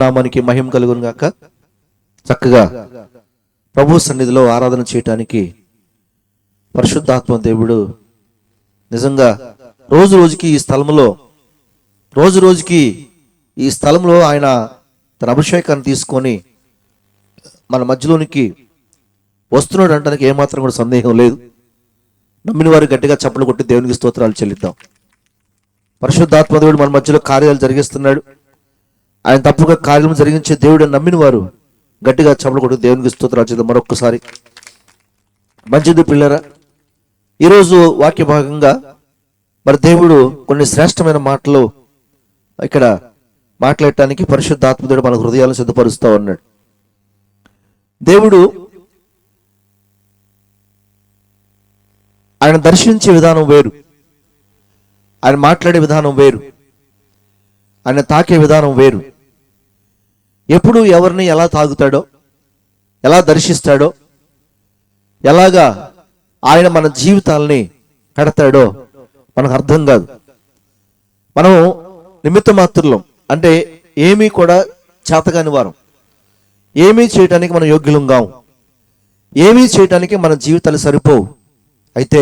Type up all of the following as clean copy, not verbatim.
నామానికి మహిమ కలుగును గాక. చక్కగా ప్రభు సన్నిధిలో ఆరాధన చేయటానికి పరిశుద్ధాత్మ దేవుడు నిజంగా రోజు రోజుకి ఈ స్థలంలో ఆయన తన అభిషేకాన్ని తీసుకొని మన మధ్యలోనికి వస్తున్నాడు అనడానికి ఏమాత్రం కూడా సందేహం లేదు. నమ్మిన వారు గట్టిగా చప్పలు కొట్టి దేవునికి స్తోత్రాలు చెల్లిద్దాం. పరిశుద్ధాత్మ దేవుడు మన మధ్యలో కార్యాలు జరిగిస్తున్నాడు. ఆయన తప్పుగా కార్యం జరిగించే దేవుడు నమ్మిన వారు గట్టిగా చప్పలు కొట్టి దేవునికి స్తోత్రాలు చేద్దాం. మరొక్కసారి మంచిది పిల్లరా, ఈరోజు వాక్య భాగంగా మరి దేవుడు కొన్ని శ్రేష్టమైన మాటలు ఇక్కడ మాట్లాడటానికి పరిశుద్ధాత్మ దేవుడు మన హృదయాలను సిద్ధపరుస్తూ ఉన్నాడు. దేవుడు ఆయన దర్శించే విధానం వేరు, ఆయన మాట్లాడే విధానం వేరు, ఆయన తాకే విధానం వేరు. ఎప్పుడు ఎవరిని ఎలా తాగుతాడో, ఎలా దర్శిస్తాడో, ఎలాగా ఆయన మన జీవితాలని కడతాడో మనకు అర్థం కాదు. మనం నిమిత్త మాత్రులం, అంటే ఏమీ కూడా చేతగాని వారం, ఏమీ చేయటానికి మనం యోగ్యులం కావు, ఏమీ చేయటానికి మన జీవితాలు సరిపోవు. అయితే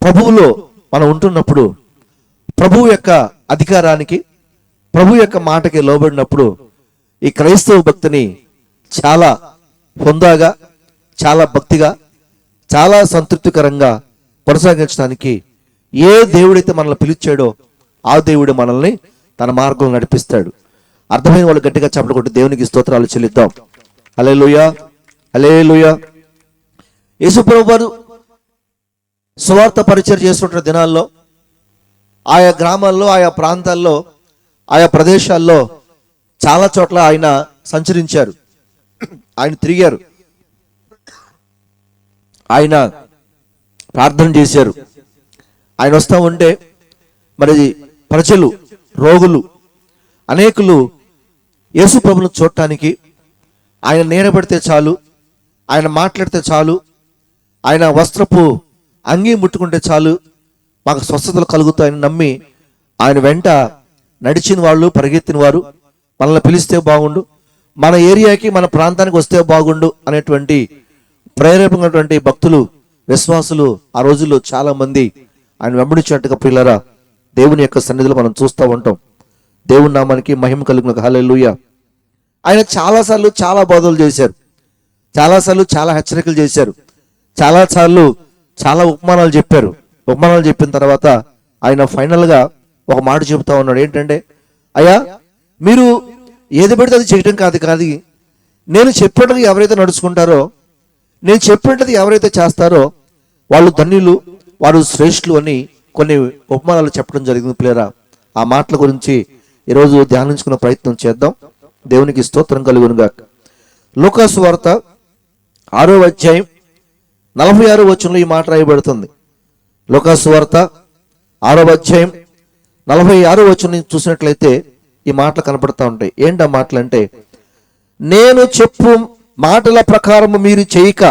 ప్రభువులో మనం ఉంటున్నప్పుడు, ప్రభువు యొక్క అధికారానికి, ప్రభు యొక్క మాటకి లోబడినప్పుడు ఈ క్రైస్తవ భక్తిని చాలా హుందాగా, చాలా భక్తిగా, చాలా సంతృప్తికరంగా కొనసాగించడానికి ఏ దేవుడైతే మనల్ని పిలిచాడో ఆ దేవుడు మనల్ని తన మార్గంలో నడిపిస్తాడు. అర్థమైన వాళ్ళు గట్టిగా చప్పట్లు కొట్టి దేవునికి స్తోత్రాలు చెల్లిద్దాం. హల్లెలూయా, హల్లెలూయా. యేసు ప్రభువు సువార్త పరిచయం చేస్తున్న దినాల్లో ఆయా గ్రామాల్లో, ఆయా ప్రాంతాల్లో, ఆయా ప్రదేశాల్లో చాలా చోట్ల ఆయన సంచరించారు, ఆయన తిరిగారు, ఆయన ప్రార్థన చేశారు. ఆయన వస్తూ ఉంటే మరి ప్రజలు, రోగులు, అనేకులు యేసు ప్రభువును చూడటానికి ఆయన నేరబడితే చాలు, ఆయన మాట్లాడితే చాలు, ఆయన వస్త్రపు అంగీ ముట్టుకుంటే చాలు మాకు స్వస్థతలు కలుగుతాయని నమ్మి ఆయన వెంట నడిచిన వాళ్ళు, పరిగెత్తిన వారు, మనల్ని పిలిస్తే బాగుండు, మన ఏరియాకి, మన ప్రాంతానికి వస్తే బాగుండు అనేటువంటి ప్రేరేపమైనటువంటి భక్తులు, విశ్వాసులు ఆ రోజుల్లో చాలా మంది ఆయన వెంబడించినట్టుగా పిల్లరా దేవుని యొక్క సన్నిధిలో మనం చూస్తూ ఉంటాం. దేవుని నామానికి మహిమ కలుగును. హల్లెలూయా. ఆయన చాలాసార్లు చాలా బోధలు చేశారు, చాలాసార్లు చాలా హెచ్చరికలు చేశారు, చాలాసార్లు చాలా ఉపమానాలు చెప్పారు. ఉపమానాలు చెప్పిన తర్వాత ఆయన ఫైనల్గా ఒక మాట చెబుతా ఉన్నాడు. ఏంటంటే, అయ్యా మీరు ఏది పెడితే అది చేయటం కాదు, నేను చెప్పినట్టుగా ఎవరైతే నడుచుకుంటారో, నేను చెప్పినట్టుగా ఎవరైతే చేస్తారో వాళ్ళు ధన్యులు, వారు శ్రేష్ఠులు అని కొన్ని ఉపమానాలు చెప్పడం జరిగింది. పిల్లరా, ఆ మాటల గురించి ఈరోజు ధ్యానించుకునే ప్రయత్నం చేద్దాం. దేవునికి స్తోత్రం కలుగును గాక. లూకాసు వార్త 6వ అధ్యాయం 46వ వచనంలో ఈ మాట రాయబడుతుంది. లూకాసు వార్త 6వ అధ్యాయం 46వ వచనం చూసినట్లయితే ఈ మాటలు కనపడతా ఉంటాయి. ఏంటి ఆ మాటలు అంటే, నేను చెప్పు మాటల ప్రకారము మీరు చేయక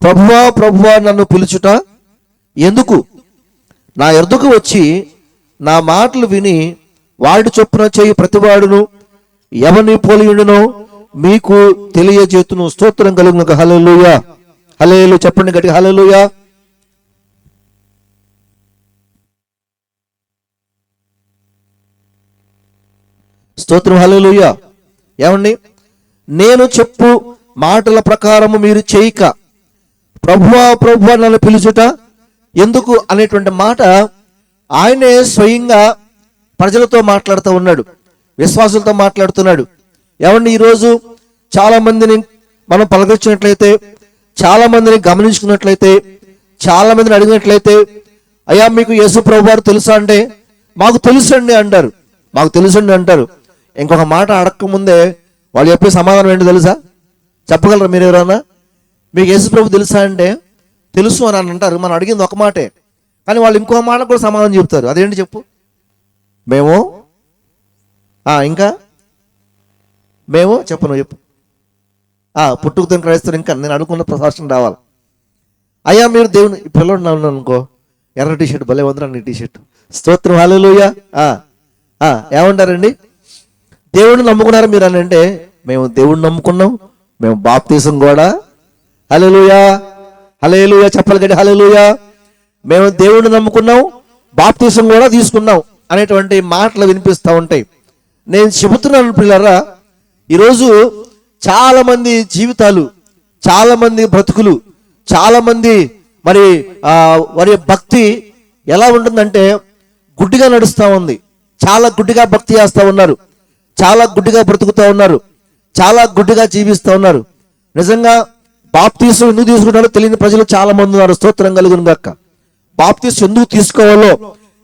ప్రభువా ప్రభువా నన్ను పిలుచుట ఎందుకు? నా ఎదుకు వచ్చి నా మాటలు విని వాడి చొప్పున చేయి ప్రతివాడును ఎవరిని పోలియుండునో మీకు తెలియజేతును. స్తోత్రం కలుగును. హల్లెలూయా, హల్లెలూయా. చెప్పండి గట్టిగా హల్లెలూయా. స్తోత్రం, హల్లెలూయా. ఏమండి, నేను చెప్పు మాటల ప్రకారము మీరు చేయక ప్రభువా ప్రభువా నన్ను పిలుచుట ఎందుకు అనేటువంటి మాట ఆయనే స్వయంగా ప్రజలతో మాట్లాడుతూ ఉన్నాడు, విశ్వాసులతో మాట్లాడుతున్నాడు. ఏమండి, ఈరోజు చాలా మందిని మనం పలకరించినట్లయితే, చాలా మందిని గమనించుకున్నట్లయితే, చాలా మందిని అడిగినట్లయితే, అయ్యా మీకు యేసు ప్రభు వారు తెలుసా అంటే, మాకు తెలుసండి అంటారు, మాకు తెలుసండి అంటారు. ఇంకొక మాట అడగకముందే వాళ్ళు చెప్పే సమాధానం ఏంటి తెలుసా? చెప్పగలరా మీరు ఎవరన్నా? మీకు యేసు ప్రభు తెలుసా అంటే తెలుసు అని అంటారు. మనం అడిగింది ఒక మాటే, కానీ వాళ్ళు ఇంకో మాట కూడా సమాధానం చెప్తారు. అదేంటి చెప్పు? మేము ఇంకా మేము చెప్పను చెప్పు. పుట్టుకతో క్రైస్తవులు ఇంకా నేను అనుకున్న ప్రశాసన రావాలి. అయ్యా మీరు దేవుని పిల్లలు అనుకో, ఎర్ర టీషర్ట్ భలే ఉందిరా నీ టీషర్ట్. స్తోత్రం, హల్లెలూయా. ఏమంటారండి? దేవుడిని నమ్ముకున్నారు మీరు అని అంటే, మేము దేవుడిని నమ్ముకున్నాం, మేము బాప్తీసం కూడా, హల్లెలూయా హల్లెలూయా చెప్పాలి గట్టి హల్లెలూయా, మేము దేవుడిని నమ్ముకున్నాం, బాప్తీసం కూడా తీసుకున్నాం అనేటువంటి మాటలు వినిపిస్తూ ఉంటాయి. నేను చెబుతున్నాను పిల్లరా, ఈరోజు చాలా మంది జీవితాలు, చాలా మంది బ్రతుకులు, చాలా మంది మరి వారి భక్తి ఎలా ఉంటుందంటే గుడ్డిగా నడుస్తూ ఉంది. చాలా గుడ్డిగా భక్తి చేస్తూ ఉన్నారు, చాలా గుడ్డిగా బ్రతుకుతూ ఉన్నారు, చాలా గుడ్డిగా జీవిస్తూ ఉన్నారు. నిజంగా బాప్తీసం ఎందుకు తీసుకుంటారో తెలియని ప్రజలు చాలా మంది ఉన్నారు. స్తోత్రం కలుగును గాక. బాప్తీసం ఎందుకు తీసుకోవాలో,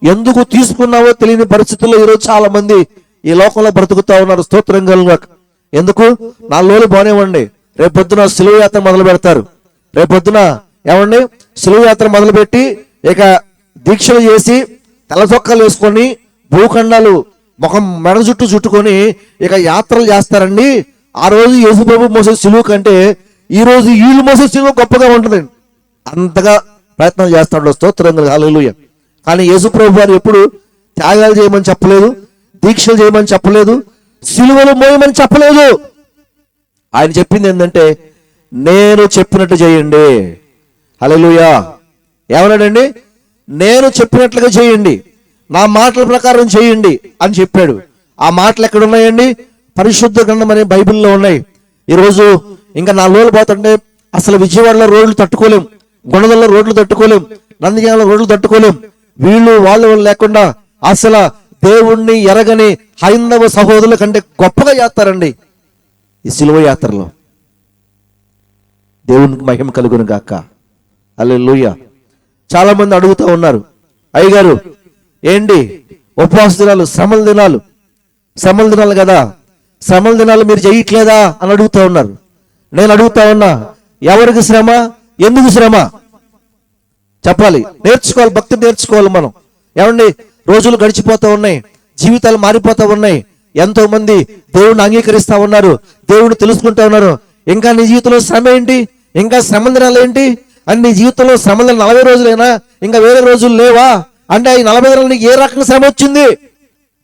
ఎందుకు తీసుకున్నావో తెలియని పరిస్థితుల్లో ఈరోజు చాలా మంది ఈ లోకంలో బ్రతుకుతూ ఉన్నారు. స్తోత్రం కలుగును గాక. ఎందుకు? 4 రోజులు బానేవ్వండి, రేపొద్దున సిలువ యాత్ర మొదలు పెడతారు. రేపొద్దున ఏమండి సిలువ యాత్ర మొదలుపెట్టి ఇక దీక్షలు చేసి తెల్ల చొక్కాలు వేసుకొని భూఖండాలు ముఖం మెడ చుట్టూ చుట్టుకొని ఇక యాత్రలు చేస్తారండి. ఆ రోజు యేసుప్రభు మోసే సిలువ కంటే ఈ రోజు వీళ్ళు మోసే సిలువ గొప్పగా ఉంటుందండి. అంతగా ప్రయత్నం చేస్తాడు. స్తోత్రం హల్లెలూయా. కానీ యేసుప్రభు వారు ఎప్పుడు త్యాగాలు చేయమని చెప్పలేదు, దీక్షలు చేయమని చెప్పలేదు, సిలువలు మోయమని చెప్పలేదు. ఆయన చెప్పింది ఏంటంటే, నేను చెప్పినట్టు చేయండి. హల్లెలూయా. ఏమన్నాడండి? నేను చెప్పినట్లుగా చేయండి, నా మాటల ప్రకారం చేయండి అని చెప్పాడు. ఆ మాటలు ఎక్కడ ఉన్నాయండి? పరిశుద్ధ గ్రంథం అనే బైబిల్లో ఉన్నాయి. ఈరోజు ఇంకా 4 రోజులు పోతుంటే అసలు విజయవాడలో రోడ్లు తట్టుకోలేం, గుణదల్లో రోడ్లు తట్టుకోలేం, నందిగామలో రోడ్లు తట్టుకోలేం. వీళ్ళు వాళ్ళు లేకుండా అసలు దేవుణ్ణి ఎరగని హైందవ సహోదరుల కంటే గొప్పగా చేస్తారండి ఈ సిలువ యాత్రలో. దేవునికి మహిమ కలుగును గాక. హల్లెలూయా. చాలా మంది అడుగుతూ ఉన్నారు, అయ్యగారు ఏంటి ఉపవాస దినాలు, శ్రమల దినాలు కదా, శ్రమల దినాలు మీరు చేయట్లేదా అని అడుగుతూ ఉన్నారు. నేను అడుగుతా ఉన్నా, ఎవరికి శ్రమ, ఎందుకు శ్రమ చెప్పాలి. నేర్చుకోవాలి, భక్తి నేర్చుకోవాలి మనం. ఏమండి రోజులు గడిచిపోతూ ఉన్నాయి, జీవితాలు మారిపోతూ ఉన్నాయి. ఎంతో మంది దేవుడిని అంగీకరిస్తూ ఉన్నారు, దేవుడిని తెలుసుకుంటూ ఉన్నారు. ఇంకా నీ జీవితంలో శ్రమ ఏంటి, ఇంకా శ్రమల దినాలు ఏంటి అని, నీ జీవితంలో శ్రమల 40 రోజులైనా ఇంకా వేరే రోజులు లేవా అంటే, ఈ 40 దినాలు నీకు ఏ రకంగా శ్రమ వచ్చింది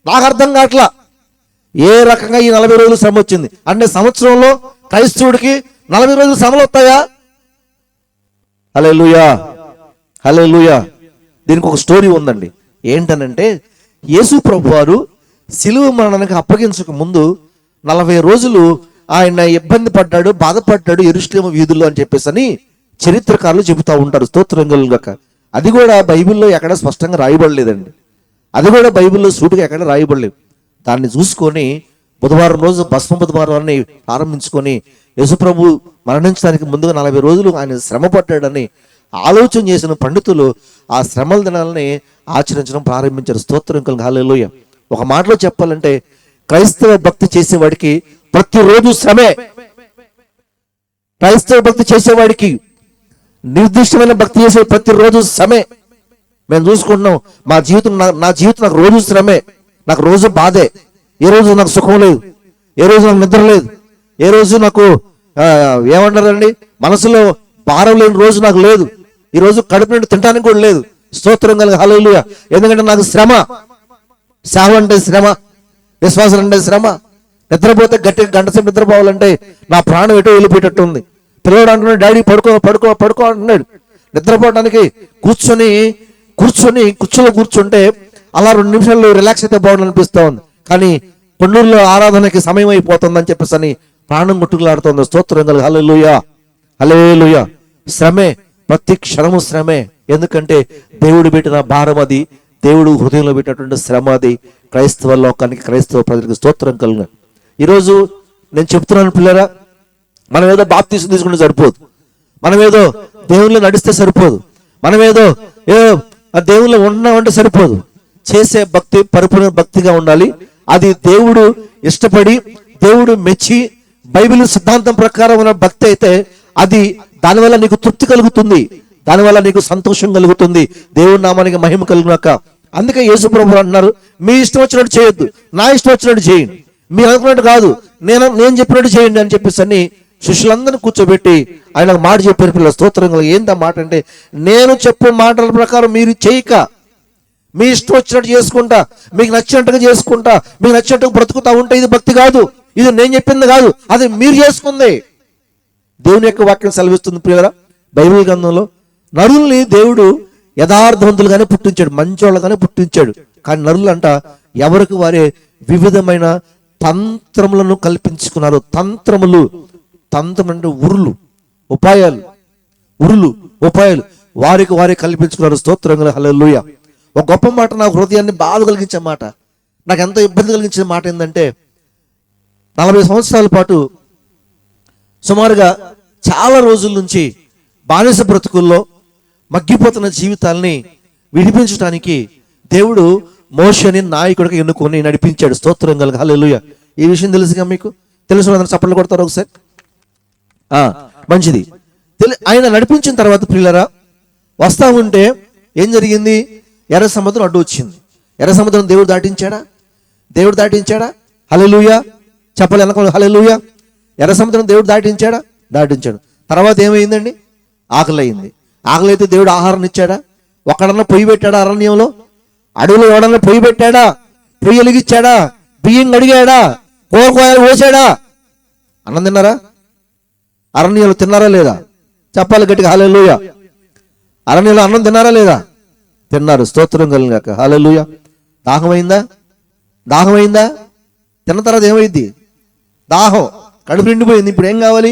నాకు అర్థం కావట్లా. ఏ రకంగా ఈ 40 రోజులు శ్రమ వచ్చింది అంటే, సంవత్సరంలో క్రైస్తవుడికి 40 రోజులు శ్రమలు వస్తాయా? హల్లెలూయా హల్లెలూయా. దీనికి ఒక స్టోరీ ఉందండి. ఏంటనంటే, యేసు ప్రభు వారు సిలువ మరణానికి అప్పగించక ముందు 40 రోజులు ఆయన ఇబ్బంది పడ్డాడు, బాధపడ్డాడు యెరూషలేము వీధుల్లో అని చెప్పేసి అని చరిత్రకారులు చెబుతూ ఉంటారు. స్తోత్రం కలుగాక. అది కూడా బైబిల్లో ఎక్కడ స్పష్టంగా రాయబడలేదండి. అది కూడా బైబిల్లో సూటిగా ఎక్కడ రాయబడలేదు. దాన్ని చూసుకొని బుధవారం రోజు భస్మ బుధవారాన్ని ప్రారంభించుకొని యేసుప్రభు మరణించడానికి ముందుగా 40 రోజులు ఆయన శ్రమ పడ్డాడని ఆలోచన చేసిన పండితులు ఆ శ్రమల దినాలని ఆచరించడం ప్రారంభించారు. స్తోత్రం కలుగు హల్లెలూయా. ఒక మాటలో చెప్పాలంటే, క్రైస్తవ భక్తి చేసేవాడికి ప్రతిరోజు శ్రమే. క్రైస్తవ భక్తి చేసేవాడికి, నిర్దిష్టమైన భక్తి చేసే ప్రతిరోజు శ్రమే. మేము చూసుకుంటున్నాం, నా జీవితం నాకు రోజు శ్రమే, నాకు రోజు బాధే. ఏ రోజు నాకు సుఖం లేదు, ఏ రోజు నాకు నిద్ర లేదు, ఏ రోజు నాకు ఏమంటారండి మనసులో భారం లేని రోజు నాకు లేదు. ఈ రోజు కడుపు నుండి తినడానికి కూడా లేదు. స్తోత్రం కలుగు హల్లెలూయా. ఎందుకంటే నాకు శ్రమ. సేవ అంటే శ్రమ, విశ్వాసం అంటే శ్రమ. నిద్రపోతే గట్టిగా గంట సేపు నిద్రపోవాలంటే నా ప్రాణం ఎటో వెళ్ళిపోయేటట్టు ఉంది. పిల్లవాడు అంటున్నాడు, డాడీ పడుకో అంటున్నాడు. నిద్రపోవడానికి కూర్చొని కుర్చీలో కూర్చుంటే అలా 2 నిమిషాలు రిలాక్స్ అయితే బాగుంది అనిపిస్తూ ఉంది. కానీ కొండూరులో ఆరాధనకి సమయం అయిపోతుందని చెప్పేసి అని ప్రాణం గుట్టుకులాడుతుంది. స్తోత్రం కలుగు హల్లెలూయా హల్లెలూయా. శ్రమే, ప్రతి క్షణము శ్రమే. ఎందుకంటే దేవుడు పెట్టిన భారం అది, దేవుడు హృదయంలో పెట్టినటువంటి శ్రమ అది. క్రైస్తవ లోకానికి, క్రైస్తవ ప్రజలకు స్తోత్రం కలుగు. ఈరోజు నేను చెప్తున్నాను పిల్లరా, మనం ఏదో బాప్తీసం తీసుకుంటే సరిపోదు, మనం ఏదో దేవుళ్ళు నడిస్తే సరిపోదు, మనం ఏదో దేవుళ్ళు ఉన్నామంటే సరిపోదు. చేసే భక్తి పరిపూర్ణ భక్తిగా ఉండాలి. అది దేవుడు ఇష్టపడి, దేవుడు మెచ్చి, బైబిల్ సిద్ధాంతం ప్రకారం ఉన్న భక్తి అయితే అది దానివల్ల నీకు తృప్తి కలుగుతుంది, దానివల్ల నీకు సంతోషం కలుగుతుంది. దేవుడి నామానికి మహిమ కలుగునాక. అందుకే యేసు ప్రభువు అంటున్నారు, మీ ఇష్టం వచ్చినట్టు చేయొద్దు, నా ఇష్టం వచ్చినట్టు చేయండి, మీరు అనుకున్నట్టు కాదు, నేను చెప్పినట్టు చేయండి అని చెప్పేసి అని శిష్యులందరినీ కూర్చోబెట్టి ఆయన మాట చెప్పారు. పిల్లల స్తోత్రం. ఏందా మాట అంటే, నేను చెప్పే మాటల ప్రకారం మీరు చేయక మీ ఇష్టం వచ్చినట్టు చేసుకుంటా, మీకు నచ్చినట్టుగా చేసుకుంటా, మీకు నచ్చినట్టుగా బ్రతుకుతా ఉంటే ఇది భక్తి కాదు. ఇది నేను చెప్పింది కాదు, అది మీరు చేసుకుంది. దేవుని యొక్క వాక్యం సెలవిస్తుంది ప్రియులారా. బైబిల్ గ్రంథంలో నరుల్ని దేవుడు యథార్థవంతులుగానే పుట్టించాడు, మంచోళ్ళగానే పుట్టించాడు. కానీ నరులంట ఎవరికి వారే వివిధమైన తంత్రములను కల్పించుకున్నారు. తంత్రం అంటే ఉపాయాలు వారికి వారే కల్పించుకున్నారు. స్తోత్రం హల్లెలూయా. ఒక గొప్ప మాట, నా హృదయాన్ని బాధ కలిగించే మాట, నాకు ఎంతో ఇబ్బంది కలిగించిన మాట ఏంటంటే, 40 సంవత్సరాల పాటు సుమారుగా చాలా రోజుల నుంచి బానిస బ్రతుకుల్లో మగ్గిపోతున్న జీవితాల్ని విడిపించడానికి దేవుడు మోషేని నాయకుడిగా ఎన్నుకొని నడిపించాడు. స్తోత్రం కలుగు హల్లెలూయా. ఈ విషయం తెలుసుగా మీకు? తెలుసు, చప్పట్లు కొడతారు ఒకసారి. మంచిది. ఆయన నడిపించిన తర్వాత ప్రియులారా, వస్తా ఉంటే ఏం జరిగింది? ఎర్ర సముద్రం అడ్డు వచ్చింది. ఎర్ర సముద్రం దేవుడు దాటించాడా? హల్లెలూయా. చెప్పాలి వెనక హల్లెలూయా. ఎర్ర సముద్రం దేవుడు దాటించాడు. తర్వాత ఏమైందండి? ఆకలి అయింది. ఆకలి అయితే దేవుడు ఆహారం ఇచ్చాడా? ఒక్కడన్నా పొయ్యి పెట్టాడా? అరణ్యంలో అడవిలో ఎవడన్నా పొయ్యి పెట్టాడా? పొయ్యి వెలిగించాడా? బియ్యం కడిగాడా? కూరగాయలు పోసాడా? అన్నం తిన్నారా? అరణ్యంలో తిన్నారా లేదా? చెప్పాలి గట్టిగా హల్లెలూయా. అరణ్యంలో అన్నం తిన్నారా లేదా? తిన్నారు. స్తోత్రం కలిగాక హల్లెలూయా. దాహమైందా? తిన్న తర్వాత ఏమైంది? దాహం కడుపు నిండిపోయింది. ఇప్పుడు ఏం కావాలి?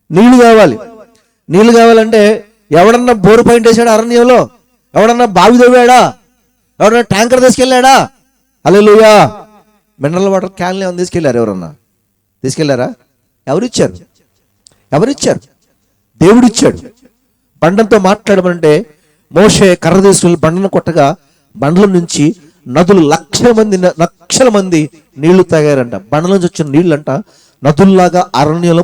నీళ్లు కావాలంటే ఎవడన్నా బోరు పాయింట్ వేసాడా? అరణ్యంలో ఎవడన్నా బావి తవ్వాడా? ఎవడన్నా ట్యాంకర్ తీసుకెళ్ళాడా? హల్లెలూయా. మినరల్ వాటర్ క్యాన్లు ఏమైనా తీసుకెళ్ళారు? ఎవరన్నా తీసుకెళ్లారా? ఎవరిచ్చారు? దేవుడిచ్చాడు. బండంతో మాట్లాడమంటే మోషే కర్ర తీసుకెళ్ళి బండను కొట్టగా బండల నుంచి నదులు లక్షల మంది నీళ్లు తాగారంట. బండల నుంచి వచ్చిన నీళ్ళంట నదుల్లాగా అరణ్యంలో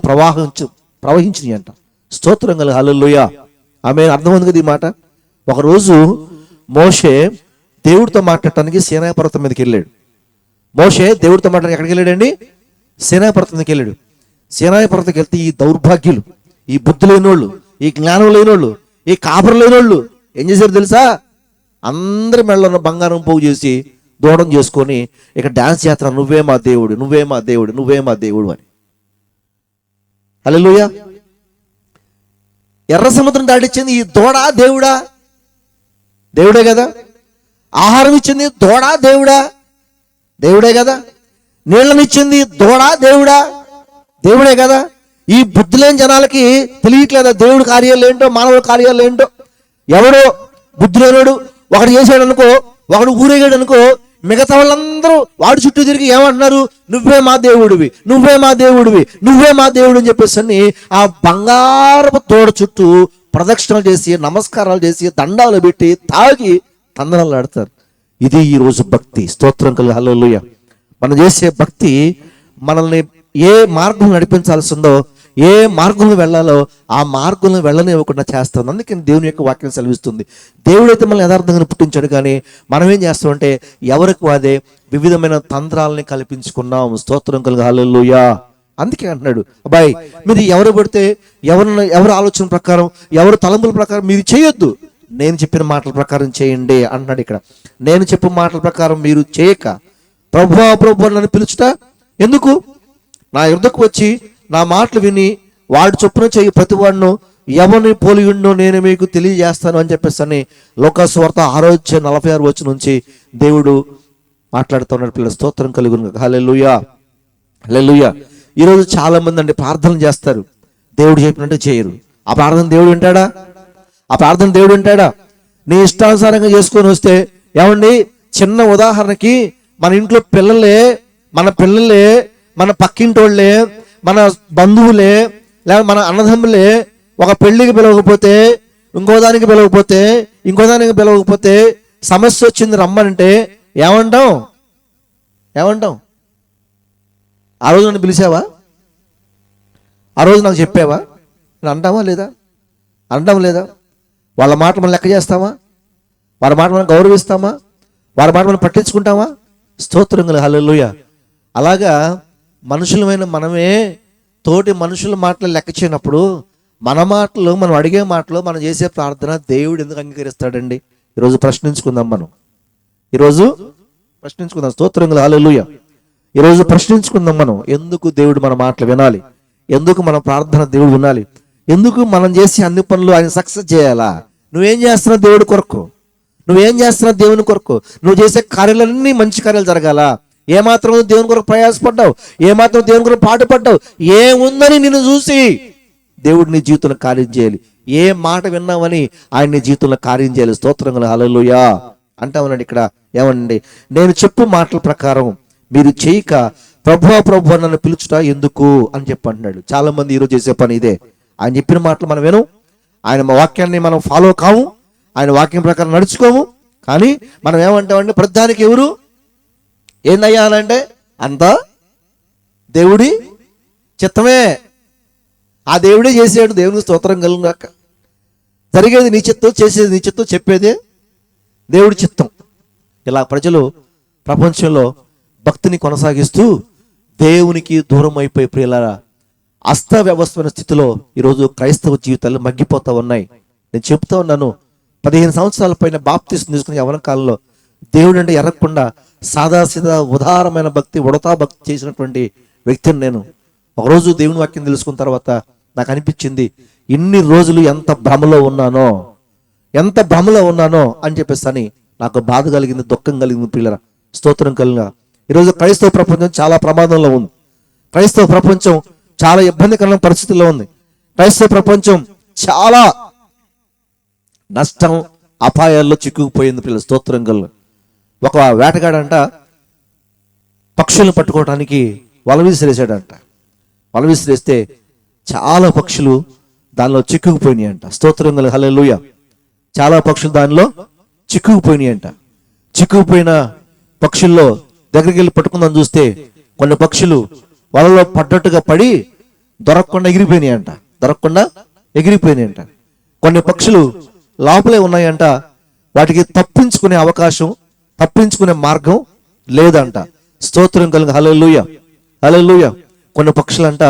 ప్రవహించినాయి అంట. స్తోత్రం కలుగు హల్లెలూయా. ఆమె అర్థమైంది కదా ఈ మాట. ఒకరోజు మోషే దేవుడితో మాట్లాడటానికి సీనాయి పర్వతం మీదకి వెళ్ళాడు. ఎక్కడికి వెళ్ళాడండి? సీనాయి పర్వతం మీదకి వెళ్ళాడు. సీనాయి పర్వతంకి వెళ్తే ఈ దౌర్భాగ్యులు, ఈ బుద్ధి లేనోళ్ళు, ఈ జ్ఞానం లేనోళ్ళు, ఈ కాపురం లేనోళ్ళు ఏం చేశారు తెలుసా? అందరి మెళ్ళలో బంగారం పోగు చేసి దూడం చేసుకొని ఇక డాన్స్ చేస్తారు, నువ్వే మా దేవుడు అని. హల్లెలూయా. ఎర్ర సముద్రం దాటిచ్చింది ఈ దూడ దేవుడే కదా. ఆహారం ఇచ్చింది దూడ దేవుడే కదా. నీళ్ళనిచ్చింది దూడ దేవుడే కదా. ఈ బుద్ధి లేని జనాలకి తెలియట్లేదా దేవుడి కార్యాలు ఏంటో, మానవుల కార్యాలు ఏంటో? ఎవడో బుద్ధి లేనోడు ఒకడు చేసాడు అనుకో, ఒకడు ఊరేగాడు అనుకో, మిగతా వాళ్ళందరూ వాడి చుట్టూ తిరిగి ఏమంటున్నారు? నువ్వే మా దేవుడు అని చెప్పేసి అని ఆ బంగారపు తోడ చుట్టూ ప్రదక్షిణలు చేసి, నమస్కారాలు చేసి, దండాలు పెట్టి, తాగి తందనాలు ఆడతారు. ఇది ఈ రోజు భక్తి. స్తోత్రం కలుగు హల్లెలూయా. మనం చేసే భక్తి మనల్ని ఏ మార్గం నడిపించాల్సిందో, ఏ మార్గంలో వెళ్ళాలో ఆ మార్గంలో వెళ్ళనివ్వకుండా చేస్తుంది. అందుకని దేవుని యొక్క వాక్యం సెలవిస్తుంది. దేవుడైతే మనల్ని యథార్థంగా పుట్టించాడు, కానీ మనం ఏం చేస్తామంటే ఎవరికి వాదే వివిధమైన తంత్రాలని కల్పించుకున్నాం. స్తోత్రం కలుగు హల్లెలూయా. అందుకే అంటున్నాడు, అబ్బాయి మీరు ఎవరు పడితే ఎవరి ఆలోచన ప్రకారం, ఎవరి తలంపుల ప్రకారం మీరు చేయొద్దు, నేను చెప్పిన మాటల ప్రకారం చేయండి అంటున్నాడు. ఇక్కడ నేను చెప్పిన మాటల ప్రకారం మీరు చేయక ప్రభు నన్ను పిలుచుట ఎందుకు? నా యుద్ధకు వచ్చి నా మాటలు విని వాడు చొప్పున చేయి ప్రతివాడును ఎవరిని పోలి ఉండో నేను మీకు తెలియజేస్తాను అని చెప్పేసి అని లోకాసు వార్త 6:46 నుంచి దేవుడు మాట్లాడుతున్నాడు. పిల్లల స్తోత్రం కలుగును హల్లెలూయా. ఈరోజు చాలా మంది అండి ప్రార్థన చేస్తారు, దేవుడు చెప్పినట్టు చేయరు. ఆ ప్రార్థన దేవుడు వింటాడా? నీ ఇష్టానుసారంగా చేసుకొని వస్తే ఏమండి? చిన్న ఉదాహరణకి మన ఇంట్లో మన పిల్లలే, మన పక్కింటోళ్ళే, మన బంధువులే, లేదా మన అన్నదమ్ములే ఒక పెళ్లికి పిలవకపోతే, ఇంకో దానికి పిలవకపోతే సమస్య వచ్చింది రమ్మనంటే ఏమంటాం? ఆ రోజు నన్ను పిలిచావా? ఆ రోజు నాకు చెప్పావా? అంటామా లేదా? వాళ్ళ మాట మనం లెక్క చేస్తామా? వాళ్ళ మాట మనం గౌరవిస్తామా? వాళ్ళ మాట మనం పట్టించుకుంటామా? స్తోత్రం కలుగు హల్లెలూయా. అలాగా మనుషులమైన మనమే తోటి మనుషుల మాటలు లెక్క చేయనప్పుడు మన మాటలు, మనం అడిగే మాటలు, మనం చేసే ప్రార్థన దేవుడు ఎందుకు అంగీకరిస్తాడండి? ఈరోజు ప్రశ్నించుకుందాం మనం. ఈరోజు ప్రశ్నించుకుందాం. స్తోత్రం హల్లెలూయా. ఈరోజు ప్రశ్నించుకుందాం మనం, ఎందుకు దేవుడు మన మాటలు వినాలి, ఎందుకు మన ప్రార్థన దేవుడు వినాలి, ఎందుకు మనం చేసే అన్ని పనులు ఆయన సక్సెస్ చేయాలా? నువ్వేం చేస్తున్నావు దేవుడి కొరకు? నువ్వేం చేస్తున్నావు దేవుని కొరకు? నువ్వు చేసే కార్యాలన్నీ మంచి కార్యాలు జరగాల. ఏమాత్రం దేవుని కొరకు ప్రయాసపడ్డావు, ఏమాత్రం దేవుని కొరకు పాటుపడ్డావు, ఏముందని నిన్ను చూసి దేవుడు నీ జీవితంలో కార్యం చేయాలి. ఏ మాట విన్నావని ఆయన నీ జీవితంలో కార్యం చేయాలి. స్తోత్రం హల్లెలూయా అంటా ఉన్నాడు ఇక్కడ. ఏమనండి, నేను చెప్పు మాటల ప్రకారం మీరు చేయక ప్రభువా ప్రభువా నన్ను పిలుచుట ఎందుకు అని చెప్పి అంటున్నాడు. చాలా మంది ఈరోజు చేసే పని ఇదే. ఆయన చెప్పిన మాటలు మనం వినం, ఆయన వాక్యాన్ని మనం ఫాలో కాము, ఆయన వాక్యం ప్రకారం నడుచుకోము. కానీ మనం ఏమంటామంటే ప్రతిదానికి ఎవరు ఏందయ్యా అని అంటే అంతా దేవుడి చిత్తమే, ఆ దేవుడే చేసాడు. దేవునికి స్తోత్రం కలుగాక. జరిగేది నీ చిత్తం, చేసేది నీ చిత్తం, చెప్పేదే దేవుడి చిత్తం. ఇలా ప్రజలు ప్రపంచంలో భక్తిని కొనసాగిస్తూ దేవునికి దూరం అయిపోయి ప్రియులారా అస్తవ్యవస్థమైన స్థితిలో ఈరోజు క్రైస్తవ జీవితాలు మగ్గిపోతా ఉన్నాయి. నేను చెప్తా ఉన్నాను, 15 సంవత్సరాల పైన బాప్తిస్మం తీసుకుని యవ్వన కాలంలో దేవుడు అంటే ఎరగకుండా సాదాసీదా ఉదారమైన భక్తి, ఉడతా భక్తి చేసినటువంటి వ్యక్తిని నేను. ఒకరోజు దేవుని వాక్యం తెలుసుకున్న తర్వాత నాకు అనిపించింది, ఇన్ని రోజులు ఎంత భ్రమలో ఉన్నానో అని చెప్పేసి అని నాకు బాధ కలిగింది, దుఃఖం కలిగింది ప్రియులారా. స్తోత్రం కలిగిన ఈరోజు క్రైస్తవ ప్రపంచం చాలా ప్రమాదంలో ఉంది. క్రైస్తవ ప్రపంచం చాలా ఇబ్బందికరమైన పరిస్థితుల్లో ఉంది. క్రైస్తవ ప్రపంచం చాలా నష్టం, అపాయాల్లో చిక్కుకుపోయింది పిల్లలు. స్తోత్రం కలిగిన ఒక వేటగాడంట పక్షులను పట్టుకోవడానికి వల విసిరేసాడంట. వల విసిరేస్తే చాలా పక్షులు దానిలో చిక్కుకుపోయినాయి అంట. స్తోత్రం కలిగిన హల్లెలూయా. చాలా పక్షులు దానిలో చిక్కుకుపోయినాయి అంట. చిక్కుకుపోయిన పక్షుల్లో దగ్గరికి వెళ్ళి పట్టుకుందాం చూస్తే కొన్ని పక్షులు వలలో పడ్డట్టుగా పడి దొరకకుండా ఎగిరిపోయినాయంట. కొన్ని పక్షులు లోపలే ఉన్నాయంట. వాటికి తప్పించుకునే అవకాశం, తప్పించుకునే మార్గం లేదంట. స్తోత్రం కలిగిన హల్లెలూయా హల్లెలూయా. కొన్ని పక్షులంట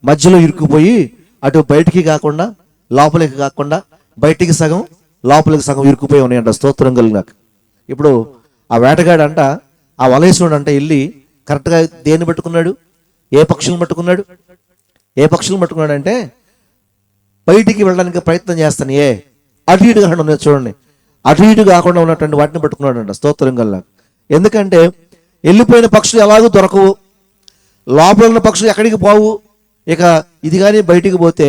మధ్యలో ఇరుక్కుపోయి అటు బయటికి కాకుండా లోపలికి కాకుండా బయటికి సగం లోపలికి సగం ఇరుక్కుపోయి ఉన్నాయంట. స్తోత్రం కలిగినాక ఇప్పుడు ఆ వేటగాడంట ఆ వలేసుడు అంటే వెళ్ళి కరెక్ట్గా దేన్ని పట్టుకున్నాడు, ఏ పక్షులను పట్టుకున్నాడు అంటే బయటికి వెళ్ళడానికి ప్రయత్నం చేస్తాను, అటు ఇటు కాకుండా ఉన్నది చూడండి, అటు ఇటు కాకుండా ఉన్నటువంటి వాటిని పట్టుకున్నాడు అంట. స్తోత్రం కలిగినాక. ఎందుకంటే వెళ్ళిపోయిన పక్షులు ఎలాగూ దొరకవు, లోపల ఉన్న పక్షులు ఎక్కడికి పోవు. ఇక ఇది కానీ బయటికి పోతే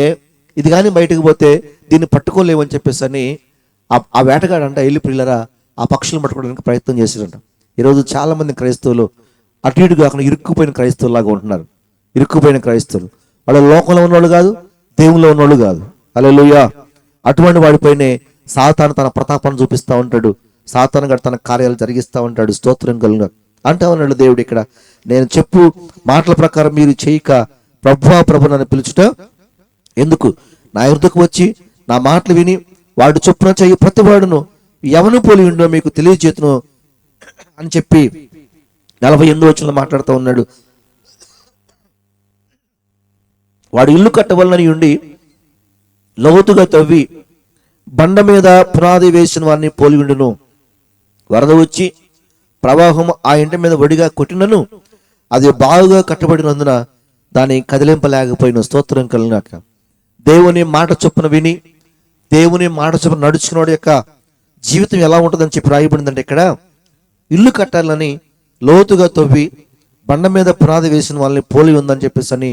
దీన్ని పట్టుకోలేవు అని చెప్పేసి అని ఆ వేటగాడంట వెళ్ళి పిల్లరా ఆ పక్షులను పట్టుకోవడానికి ప్రయత్నం చేశారంట. ఈరోజు చాలా మంది క్రైస్తవులు అటు ఇటు కాకుండా ఇరుక్కుపోయిన క్రైస్తవులాగా ఉంటున్నారు. ఇరుక్కుపోయిన క్రైస్తవులు వాళ్ళు లోకంలో ఉన్నోళ్ళు కాదు, దేవుల్లో ఉన్నోళ్ళు కాదు. హల్లెలూయా. అటువంటి వాడిపైనే సాతాను తన ప్రతాపాన్ని చూపిస్తూ ఉంటాడు. సాతాను గడు తన కార్యాలు జరిగిస్తూ ఉంటాడు. స్తోత్రం కలుగుగా అంటా ఉన్నాడు దేవుడు ఇక్కడ. నేను చెప్పు మాటల ప్రకారం మీరు చేయక ప్రభువా ప్రభు నన్ను పిలుచుట ఎందుకు? నా యుద్ధకు వచ్చి నా మాటలు విని వాడు చొప్పున చెయ్యి ప్రతి వాడును ఎవను పోలి ఉండో మీకు తెలియజేతును అని చెప్పి 48వ వచనంలో మాట్లాడుతూ ఉన్నాడు. వాడు ఇల్లు కట్టవలనని ఉండి లోతుగా తవ్వి బండ మీద పునాది వేసిన వారిని పోలి ఉండును. వరద వచ్చి ప్రవాహం ఆ ఇంటి మీద వడిగా కొట్టినను అది బాగుగా కట్టబడినందున దాన్ని కదిలింపలేకపోయిన. స్తోత్రం కలిగినాక దేవుని మాట చొప్పున విని దేవుని మాట చొప్పున నడుచుకున్నాడు యొక్క జీవితం ఎలా ఉంటుందని చెప్పి రాయబడిందంటే ఇక్కడ ఇల్లు కట్టాలని లోతుగా తవ్వి బండ మీద పునాది వేసిన వాళ్ళని పోలి ఉందని చెప్పేసి అని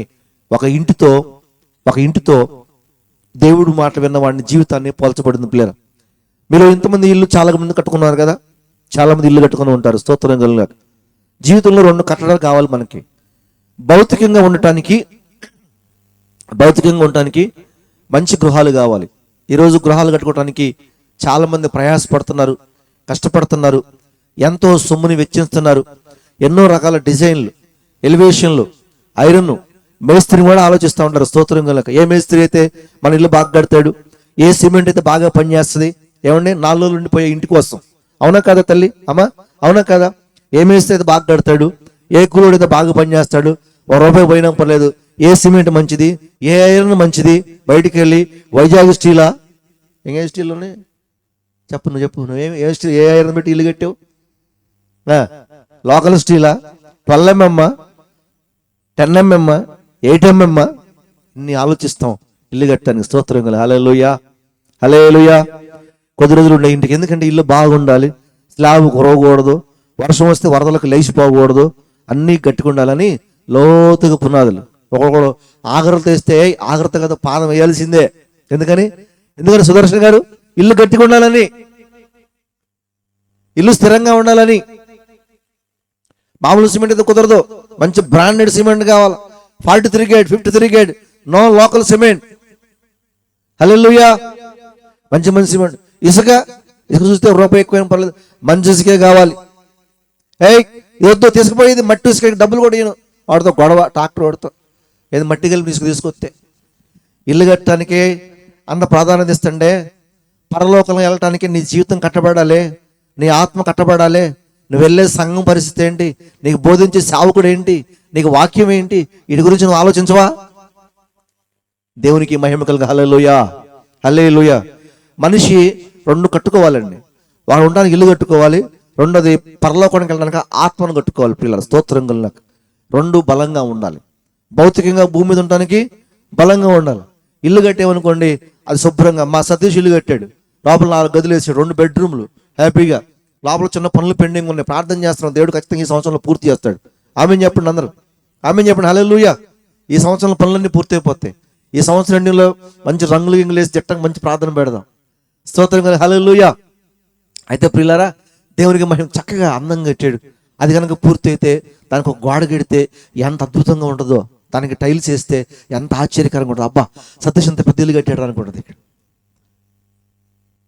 ఒక ఇంటితో దేవుడు మాట విన్న వాడిని జీవితాన్ని పోల్చబడింది. పిల్లలు మీరు ఇంతమంది ఇల్లు చాలా మంది కట్టుకున్నారు కదా, చాలా మంది ఇల్లు కట్టుకుని ఉంటారు. స్తోత్రం కలిగినాక జీవితంలో 2 కట్టడాలు కావాలి మనకి. భౌతికంగా ఉండటానికి మంచి గృహాలు కావాలి. ఈరోజు గృహాలు కట్టుకోవడానికి చాలా మంది ప్రయాసపడుతున్నారు, కష్టపడుతున్నారు, ఎంతో సొమ్ముని వెచ్చిస్తున్నారు. ఎన్నో రకాల డిజైన్లు, ఎలివేషన్లు, ఐరన్ మేస్త్రిని కూడా ఆలోచిస్తూ ఉంటారు. స్తోత్రం కనుక ఏ మేస్త్రి అయితే మన ఇల్లు బాగా కడతాడు, ఏ సిమెంట్ అయితే బాగా పనిచేస్తుంది, ఏమండి 4 రోజులు ఉండిపోయే ఇంటి కోసం. అవునా కదా తల్లి, అమ్మా అవునా కదా? ఏ మేస్త్రి అయితే బాగా కడతాడు, ఏ కూలోడు అయితే బాగా పనిచేస్తాడు, ₹1 పోయినా పర్లేదు, ఏ సిమెంట్ మంచిది, ఏ ఐరన్ మంచిది, బయటికి వెళ్ళి వైజాగ్ స్టీలా, ఏ స్టీల్ ఉన్నాయి చెప్పు, నువ్వు చెప్పు, నువ్వు ఏ ఐరన్ పెట్టి ఇల్లు కట్టావు, లోకల్ స్టీలా, 12 mm, 10 mm, 8 mm ఇన్ని ఆలోచిస్తాం ఇల్లు కట్టడానికి. స్తోత్రం కల. హల్లెలూయా, హల్లెలూయా. కొద్ది రోజులు ఉండే ఇంటికి, ఎందుకంటే ఇల్లు బాగుండాలి, స్లాబ్ కురవకూడదు, వర్షం వస్తే వరదలకు లేచిపోకూడదు, అన్నీ గట్టిగా ఉండాలని లోతుగా పునాదులు. ఒక్కొక్కడు ఆగ్రత వేస్తే ఆగ్రత కదా పాదం వేయాల్సిందే. ఎందుకని సుదర్శన్ గారు ఇల్లు గట్టిగా ఉండాలని, ఇల్లు స్థిరంగా ఉండాలని. మామూలు సిమెంట్ అయితే కుదరదు, మంచి బ్రాండెడ్ సిమెంట్ కావాలి. 43 gauge, 53 gauge, no local cement. Hallelujah. మంచి సిమెంట్. ఇసుక చూస్తే రూపాయి ఎక్కువైనా పర్లేదు, మంచి ఇసుకే కావాలి. వద్దు తీసుకుపోయేది మట్టి ఇసుక, డబ్బులు కూడా ఇయ్యను. వాడితో గొడవ, ట్రాక్టర్ వాడితో ఏది మట్టి కలిపి తీసుకొస్తే. ఇల్లు కట్టడానికి అంత ప్రాధాన్యత ఇస్తుండే, పరలోకంలో వెళ్ళటానికి నీ జీవితం కట్టబడాలి, నీ ఆత్మ కట్టబడాలి. నువ్వు వెళ్ళే సంఘం పరిస్థితి ఏంటి, నీకు బోధించే సేవకుడు ఏంటి, నీకు వాక్యం ఏంటి, వీటి గురించి నువ్వు ఆలోచించవా? దేవునికి మహిమ కలుగు. హల్లెలూయా, హల్లెలూయా. మనిషి 2 కట్టుకోవాలండి. వాడు ఉండడానికి ఇల్లు కట్టుకోవాలి, రెండోది పరలోకానికి వెళ్ళడానికి ఆత్మను కట్టుకోవాలి. పిల్లలు స్తోత్రం కలుగునక. 2 బలంగా ఉండాలి. భౌతికంగా భూమి మీద ఉండడానికి బలంగా ఉండాలి. ఇల్లు కట్టేవనుకోండి, అది శుభ్రంగా. మా సతీష్ ఇల్లు కట్టాడు, లోపల 4 గదులు వేసాడు, 2 బెడ్రూమ్లు హ్యాపీగా. లోపల చిన్న పనులు పెండింగ్ ఉన్నాయి, ప్రార్థన చేస్తున్నాం, దేవుడు ఖచ్చితంగా ఈ సంవత్సరంలో పూర్తి చేస్తాడు. ఆమేన్ చెప్పండి అందరూ, ఆమేన్ చెప్పండి. హల్లెలూయా. ఈ సంవత్సరంలో పనులన్నీ పూర్తి అయిపోతాయి. ఈ సంవత్సరం ఎండింగ్లో మంచి రంగులు గింగులు వేసి జట్టంగా మంచి ప్రార్థన పెడదాం. స్తోత్రం కదా. హల్లెలూయా. అయితే ప్రియులారా, దేవునికి మహిమ. చక్కగా అందంగా కట్టాడు. అది కనుక పూర్తి అయితే దానికి ఒక గోడ కడితే ఎంత అద్భుతంగా ఉంటుందో, దానికి టైల్స్ వేస్తే ఎంత ఆశ్చర్యకరంగా ఉంటుంది. అబ్బా, సతీష్ ఎంత పెద్ద ఇల్లు కట్టాడు అనుకుంటుంది ఇక్కడ.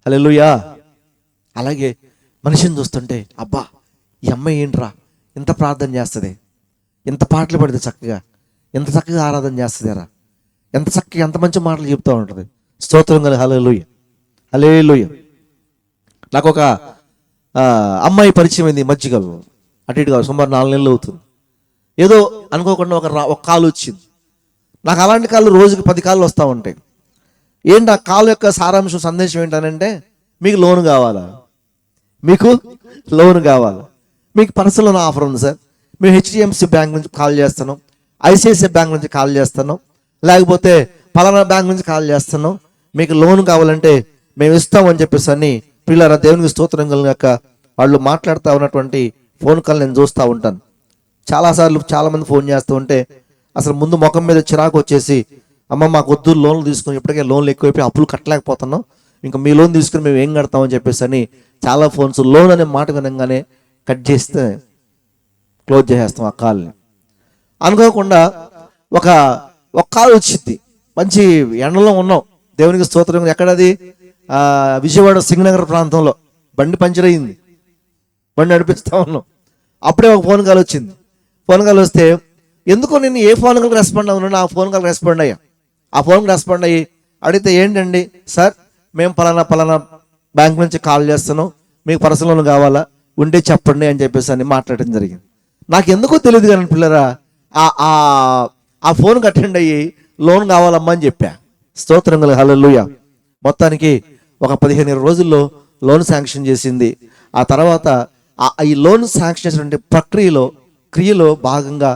హల్లెలూయా. అలాగే మనిషిని చూస్తుంటే, అబ్బా ఈ అమ్మాయి ఏంట్రా ఇంత ప్రార్థన చేస్తుంది, ఎంత పాటలు పడుతుంది చక్కగా, ఎంత చక్కగా ఆరాధన చేస్తుందిరా, ఎంత చక్కగా ఎంత మంచి మాటలు చెప్తూ ఉంటుంది. స్తోత్రం కదా. హల్లెలూయా, హల్లెలూయా. నాకు ఒక అమ్మాయి పరిచయం అయింది మధ్యకాలంలో, అటు ఇటుగా సుమారు 4 నెలలు అవుతుంది. ఏదో అనుకోకుండా ఒక కాల్ వచ్చింది నాకు. అలాంటి కాళ్ళు రోజుకి 10 కాళ్ళు వస్తూ ఉంటాయి. ఏంటి ఆ కాల్ యొక్క సారాంశం, సందేశం ఏంటనంటే, మీకు లోన్ కావాలా, మీకు లోన్ కావాలా, మీకు పర్సనల్ లోన్ ఆఫర్ ఉంది సార్, మేము హెచ్డిఎఫ్సి బ్యాంక్ నుంచి కాల్ చేస్తున్నాం, ఐసిఐసిఐ బ్యాంక్ నుంచి కాల్ చేస్తున్నాం, లేకపోతే పలానా బ్యాంక్ నుంచి కాల్ చేస్తున్నాం, మీకు లోన్ కావాలంటే మేము ఇస్తామని చెప్పేసి అని. పిల్లల దేవునికి స్తోత్రం కలుగాక. వాళ్ళు మాట్లాడుతూ ఉన్నటువంటి ఫోన్ కాల్ నేను చూస్తూ ఉంటాను. చాలాసార్లు చాలామంది ఫోన్ చేస్తూ ఉంటే అసలు ముందు ముఖం మీద చిరాకు వచ్చేసి, అమ్మ మాకు వద్దు లోన్లు తీసుకుని, ఇప్పటికే లోన్లు ఎక్కువైపోయి అప్పులు కట్టలేకపోతున్నాం, ఇంకా మీ లోన్ తీసుకుని మేము ఏం కడతామని చెప్పేసి అని చాలా ఫోన్స్. లోన్ అనే మాట వినంగానే కట్ చేస్తే క్లోజ్ చేసేస్తాం ఆ కాల్ని. అనుకోకుండా ఒక కాల్ వచ్చింది. మంచి ఎండలో ఉన్నాం, దేవునికి స్తోత్రం. ఎక్కడది? విజయవాడ సింగనగర్ ప్రాంతంలో బండి పంచర్ అయింది, బండి నడిపిస్తూ ఉన్నాం. అప్పుడే ఒక ఫోన్ కాల్ వచ్చింది. ఫోన్ కాల్ వస్తే ఎందుకో నేను ఏ ఫోన్ కాల్కి రెస్పాండ్ అవుతున్నాను, ఆ ఫోన్ కాల్కి రెస్పాండ్ అయ్యా. ఆ ఫోన్కి రెస్పాండ్ అయ్యి అడిగితే, ఏంటండి సార్, మేము పలానా బ్యాంక్ నుంచి కాల్ చేస్తున్నాం, మీకు పర్సనల్ లోన్ కావాలా, ఉంటే చెప్పండి అని చెప్పేసి అని మాట్లాడడం జరిగింది. నాకు ఎందుకో తెలియదు కానీ పిల్లరా, ఆ ఫోన్కి అటెండ్ అయ్యి లోన్ కావాలమ్మా అని చెప్పా. స్తోత్రం కలుగు. హల్లెలూయా. మొత్తానికి ఒక 15 రోజుల్లో లోన్ శాంక్షన్ చేసింది. ఆ తర్వాత ఈ లోన్ శాంక్షన్ చేసినటువంటి క్రియలో భాగంగా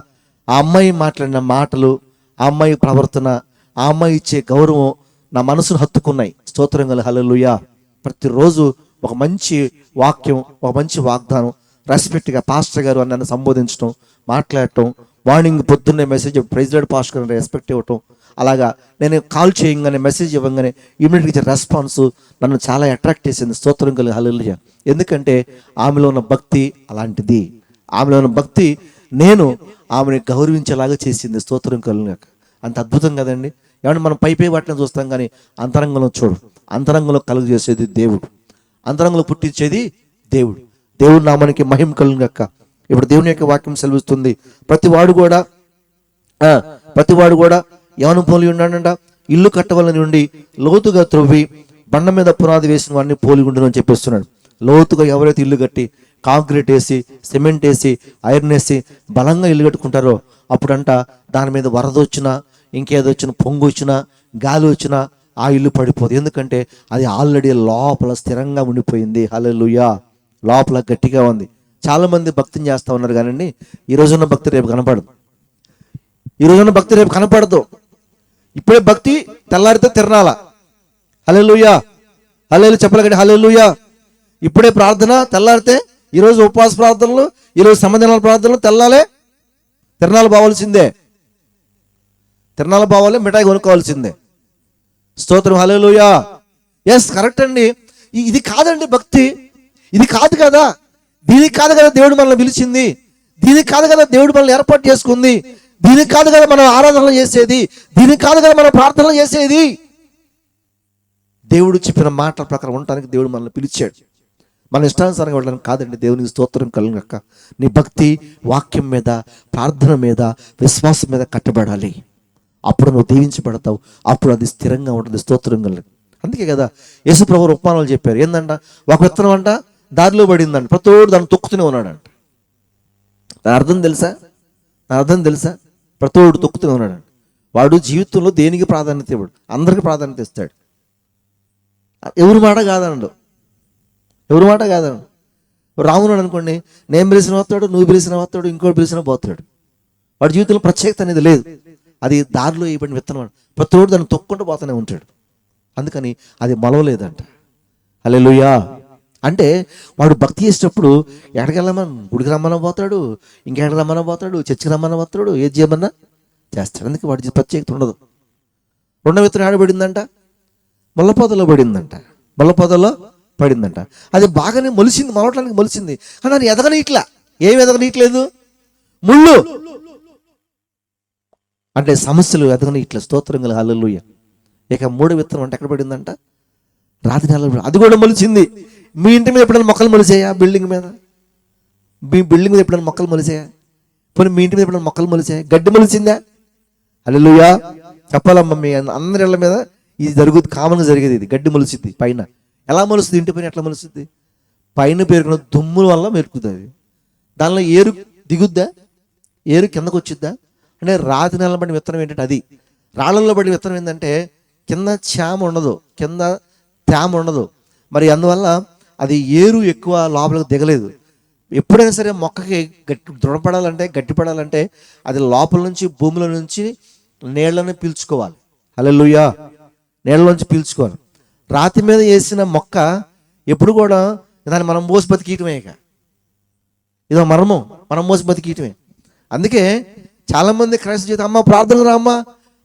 ఆ అమ్మాయి మాట్లాడిన మాటలు, ఆ అమ్మాయి ప్రవర్తన, ఆ అమ్మాయి ఇచ్చే గౌరవం నా మనసును హత్తుకున్నాయి. స్తోత్రం కలుగు. హల్లెలూయా. ప్రతిరోజు ఒక మంచి వాక్యం, ఒక మంచి వాగ్దానం, రెస్పెక్ట్గా పాస్టర్ గారు అని నన్ను సంబోధించడం, మాట్లాడటం, మార్నింగ్ పొద్దున్నే మెసేజ్ ప్రైజ్ లార్డ్ పాస్టర్ గారు రెస్పెక్ట్ ఇవ్వటం. అలాగా నేను కాల్ చేయగానే, మెసేజ్ ఇవ్వగానే ఇమీడియట్గా ఇచ్చే రెస్పాన్స్ నన్ను చాలా అట్రాక్ట్ చేసింది. స్తోత్రం కలుగు. హల్లెలూయా. ఎందుకంటే ఆమెలో ఉన్న భక్తి అలాంటిది. ఆమెలో ఉన్న భక్తి నేను ఆమెను గౌరవించేలాగా చేసింది. స్తోత్రం కలుగు. అంత అద్భుతం కదండి. ఏమన్నా మనం పై వాటిని చూస్తాం కానీ అంతరంగంలో చూడు. అంతరంగంలో కలుగు చేసేది దేవుడు, అంతరంగంలో పుట్టించేది దేవుడు. దేవుడు నామానికి మహిమ కలుగాక. ఇప్పుడు దేవుని యొక్క వాక్యం సెలవిస్తుంది, ప్రతివాడు కూడా ఎవను పోలి ఉన్నాడంట, ఇల్లు కట్టవలని ఉండి లోతుగా త్రవ్వి బండ మీద పునాది వేసిన వాడిని పోలి ఉండును అని చెప్పిస్తున్నాడు. లోతుగా ఎవరైతే ఇల్లు కట్టి కాంక్రీట్ వేసి, సిమెంట్ వేసి, ఐరన్ వేసి బలంగా ఇల్లు కట్టుకుంటారో అప్పుడంట దాని మీద వరద వచ్చినా, ఇంకేదో వచ్చినా, పొంగు వచ్చినా, గాలి వచ్చినా ఆ ఇల్లు పడిపోదు. ఎందుకంటే అది ఆల్రెడీ లోపల స్థిరంగా ఉండిపోయింది. హల్లెలూయా. లోపల గట్టిగా ఉంది. చాలామంది భక్తిని చేస్తూ ఉన్నారు కానండి, ఈ రోజున్న భక్తి రేపు కనపడదు. ఈ రోజున్న భక్తి రేపు కనపడదు. ఇప్పుడే భక్తి, తెల్లారితే తిరణాల. హల్లెలూయా, హల్లెలూయా చెప్పలేకండి, హల్లెలూయా. ఇప్పుడే ప్రార్థన, తెల్లారితే ఈరోజు ఉపవాస ప్రార్థనలు, ఈరోజు సమదినాల ప్రార్థనలు, తెల్లాలే తిరణాలు పోవాల్సిందే. తిరణాలు పోవాలి, మిఠాయి కొనుక్కోవాల్సిందే. స్తోత్రం, హల్లెలూయా. ఎస్, కరెక్ట్ అండి. ఇది కాదండి భక్తి, ఇది కాదు కదా. దీనికి కాదు కదా దేవుడు మనల్ని పిలిచింది, దీనికి కాదు కదా దేవుడు మనల్ని ఏర్పాటు చేసుకుంది, దీనికి కాదు కదా మనం ఆరాధనలు చేసేది, దీనికి కాదు కదా మనం ప్రార్థనలు చేసేది. దేవుడు చెప్పిన మాటల ప్రకారం ఉండటానికి దేవుడు మనల్ని పిలిచాడు. మన ఇష్టానుసారంగా వెళ్ళడానికి కాదండి. దేవునికి స్తోత్రం కలుగక. నీ భక్తి వాక్యం మీద, ప్రార్థన మీద, విశ్వాసం మీద కట్టబడాలి. అప్పుడు నువ్వు దీవించబడతావు, అప్పుడు అది స్థిరంగా ఉంటుంది. స్తోత్రం కలుగు. అందుకే కదా యేసు ప్రభువు ఉపమానాలు చెప్పారు. ఏందంట, ఒక విత్తనం అంట దారిలో పడిందంట, ప్రతోడు దాన్ని తొక్కుతూనే ఉన్నాడంట. దాని అర్థం తెలుసా? ప్రతోడు తొక్కుతూనే ఉన్నాడంట. వాడు జీవితంలో దేనికి ప్రాధాన్యత ఇవ్వడు, అందరికి ప్రాధాన్యత ఇస్తాడు. ఎవరి మాట కాదనడు. రామున్నాడు అనుకోండి, నేను పిలిచిన వస్తాడు, నువ్వు పిలిచిన వస్తాడు, ఇంకోటి పిలిచిన పోతాడు. వాడి జీవితంలో ప్రత్యేకత అనేది లేదు. అది దారిలో వేయబడిన విత్తనం. ప్రతోడు దాన్ని తొక్కుంటూ పోతూనే ఉంటాడు. అందుకని అది మొలవలేదంట. హల్లెలూయా. అంటే వాడు భక్తి చేసేటప్పుడు ఎక్కడికి వెళ్ళమని, గుడికి రమ్మని పోతాడు, ఇంకెక్కడికి రమ్మని పోతాడు, చర్చికి రమ్మని పోతాడు, ఏది చేయమన్నా చేస్తాడు. అందుకే వాడి ప్రత్యేకత ఉండదు. రెండో విత్తనం ఆడబడిందంట, ముళ్ళపొదలో పడిందంట. అది బాగానే మొలిసింది, మొలవటానికి మొలిసింది, కానీ అది ఎదగనీట్లా. ఏమి ఎదగనీయట్లేదు? ముళ్ళు అంటే సమస్యలు ఎదగనీయట్లేదు. స్తోత్రం కల, హల్లెలూయా. ఇక మూడో విత్తనం అంటే ఎక్కడ పడిందంట, రాతి నేలలో. అది కూడా మొలిచింది. మీ ఇంటి మీద ఎప్పుడైనా మొక్కలు మొలిచాయా? బిల్డింగ్ మీద, మీ బిల్డింగ్ మీద ఎప్పుడైనా మొక్కలు మొలిచాయా? పోనీ మీ ఇంటి మీద ఎప్పుడైనా మొక్కలు మొలిచాయా? గడ్డి మొలిచిందా? హల్లెలూయా చెప్పాలమ్మా. మీ అందరి ఇళ్ళ మీద ఇది జరుగుతుంది, కామన్గా జరిగేది. ఇది గడ్డి మొలిచింది. పైన ఎలా మొలుస్తుంది? ఇంటి పైన ఎట్లా మొలుస్తుంది? పైన పేరుకున్న దుమ్ముల వల్ల మెరుకుతుంది. దానిలో ఏరు దిగుద్దా? ఏరు కిందకు వచ్చిద్దా? అంటే రాతి నెల పడిన విత్తనం ఏంటంటే అది. రాళ్ళల్లో పడిన విత్తనం ఏంటంటే కింద తేమ ఉండదు. మరి అందువల్ల అది ఏరు ఎక్కువ లోపలికి దిగలేదు. ఎప్పుడైనా సరే మొక్కకి గట్టిపడాలంటే అది లోపల నుంచి, భూమిలో నుంచి నీళ్ళని పీల్చుకోవాలి. హల్లెలూయా, నీళ్ళలోంచి పీల్చుకోవాలి. రాతి మీద వేసిన మొక్క ఎప్పుడు కూడా దాన్ని మనం మోసి బతికీయటమే. ఇదో మర్మం, మనం మోసి బతికీయటమే. అందుకే చాలామంది క్రైస్తవ జీవితం, అమ్మ ప్రార్థనకు రా,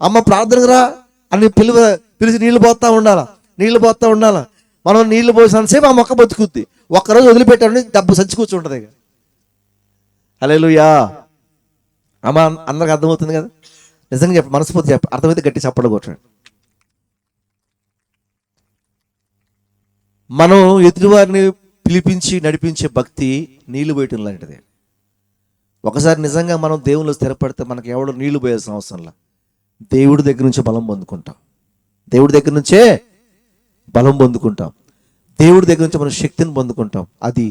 అమ్మ ప్రార్థనకు రా అని పిలిచి నీళ్లు పోతా ఉండాలా. మనం నీళ్లు పోసినంతసేపు ఆ మొక్క బతుకుద్ది. ఒక్కరోజు వదిలిపెట్టామని డబ్బు సంచి కూర్చుంటుంది. హల్లెలూయా. అమ్మ అందరికి అర్థమవుతుంది కదా? నిజంగా చెప్ప, మనస్ఫూర్తి చెప్ప, అర్థమైతే గట్టి చప్పట్లు కొట్టండి. మనం ఎదుటివారిని పిలిపించి నడిపించే భక్తి నీళ్లు పోయటం లాంటిది. ఒకసారి నిజంగా మనం దేవుళ్ళు స్థిరపడితే మనకి ఎవడో నీళ్లు పోయాల్సిన అవసరంలా. దేవుడి దగ్గర నుంచి బలం పొందుకుంటాం. దేవుడి దగ్గర నుంచే బలం పొందుకుంటాం. దేవుడి దగ్గర నుంచి మనం శక్తిని పొందుకుంటాం. అది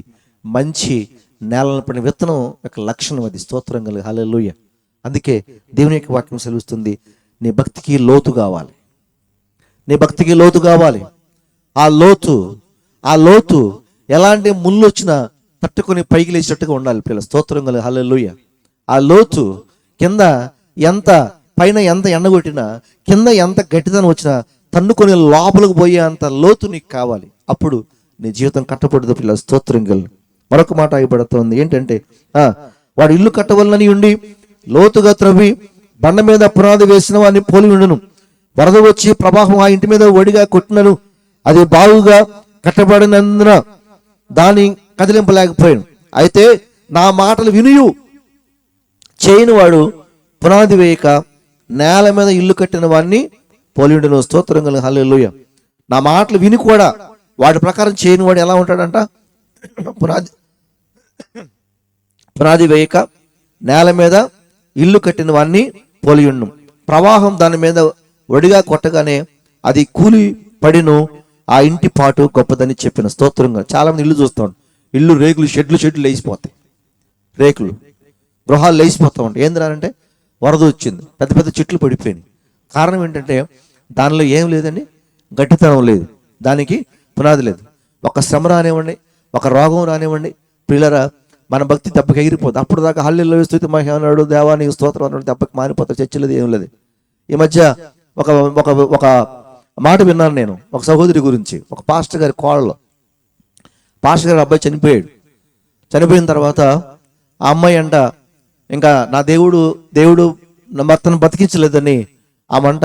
మంచి నేలను పడిన విత్తనం యొక్క లక్షణం. అది స్తోత్రం కలుగు, హల్లెలూయా. అందుకే దేవుని యొక్క వాక్యం సెలవుస్తుంది, నీ భక్తికి లోతు కావాలి. ఆ లోతు ఎలాంటి ముళ్ళు వచ్చినా తట్టుకొని పైకి లేచేటట్టుగా ఉండాలి పిల్లలు. స్తోత్రం కలుగు, హల్లెలూయా. ఆ లోతు కింద ఎంత, పైన ఎంత ఎండగొట్టినా, కింద ఎంత గట్టిదనం వచ్చినా తన్నుకొని లోపలికి పోయే అంత లోతు నీకు కావాలి. అప్పుడు నీ జీవితం కట్టబడుతుంది పిల్లలు. స్తోత్రం కలుగు. మరొక మాట అయిపడుతుంది ఏంటంటే, వాడు ఇల్లు కట్టవలనని ఉండి లోతుగా త్రవ్వి బండ మీద పునాది వేసిన వాడిని పోలి ఉండును. వరద వచ్చి ప్రవాహం ఆ ఇంటి మీద ఒడిగా కొట్టినను అది బాగుగా కట్టబడినందున దాన్ని కదిలింపలేకపోయాను. అయితే నా మాటలు వినియు చేయని వాడు పునాది వేయక నేల మీద ఇల్లు కట్టిన వాడిని పోలిండును. స్తోత్రం కలుగు, హల్లెలూయా. నా మాటలు విని కూడా వాడి ప్రకారం చేయని వాడు ఎలా ఉంటాడంట, పునాది వేయక నేల మీద ఇల్లు కట్టిన వాడిని పోలియుండు. ప్రవాహం దాని మీద ఒడిగా కొట్టగానే అది కూలి పడిను, ఆ ఇంటి పాటు గొప్పదని చెప్పిన. స్తోత్రంగా. చాలా మంది ఇల్లు చూస్తాం, ఇల్లు రేకులు షెడ్లు లేచిపోతాయి, రేకులు గృహాలు లేచిపోతా ఉంటాయి. ఏంద్రానంటే వరద వచ్చింది, పెద్ద పెద్ద చెట్లు పడిపోయినాయి. కారణం ఏంటంటే దానిలో ఏం లేదండి, గట్టితనం లేదు, దానికి పునాది లేదు. ఒక శ్రమ రానివ్వండి, ఒక రోగం రానివ్వండి, పిల్లరా మన భక్తి దెబ్బకి ఎగిరిపోతుంది. అప్పుడు దాకా హల్లెలూయా స్తుతి మహిమ అన్నాడు, దేవా నీకు స్తోత్రం అన్నాడు, దెబ్బకి మారిపోతాడు. చర్చలేదు ఏం లేదు. ఈ మధ్య ఒక ఒక ఒక మాట విన్నాను నేను, ఒక సహోదరి గురించి. ఒక పాస్టర్ గారి కోడలు, పాస్టర్ గారి అబ్బాయి చనిపోయాడు. చనిపోయిన తర్వాత ఆ అమ్మాయి అంట, ఇంకా నా దేవుడు నా భర్తను బతికించలేదని ఆమంట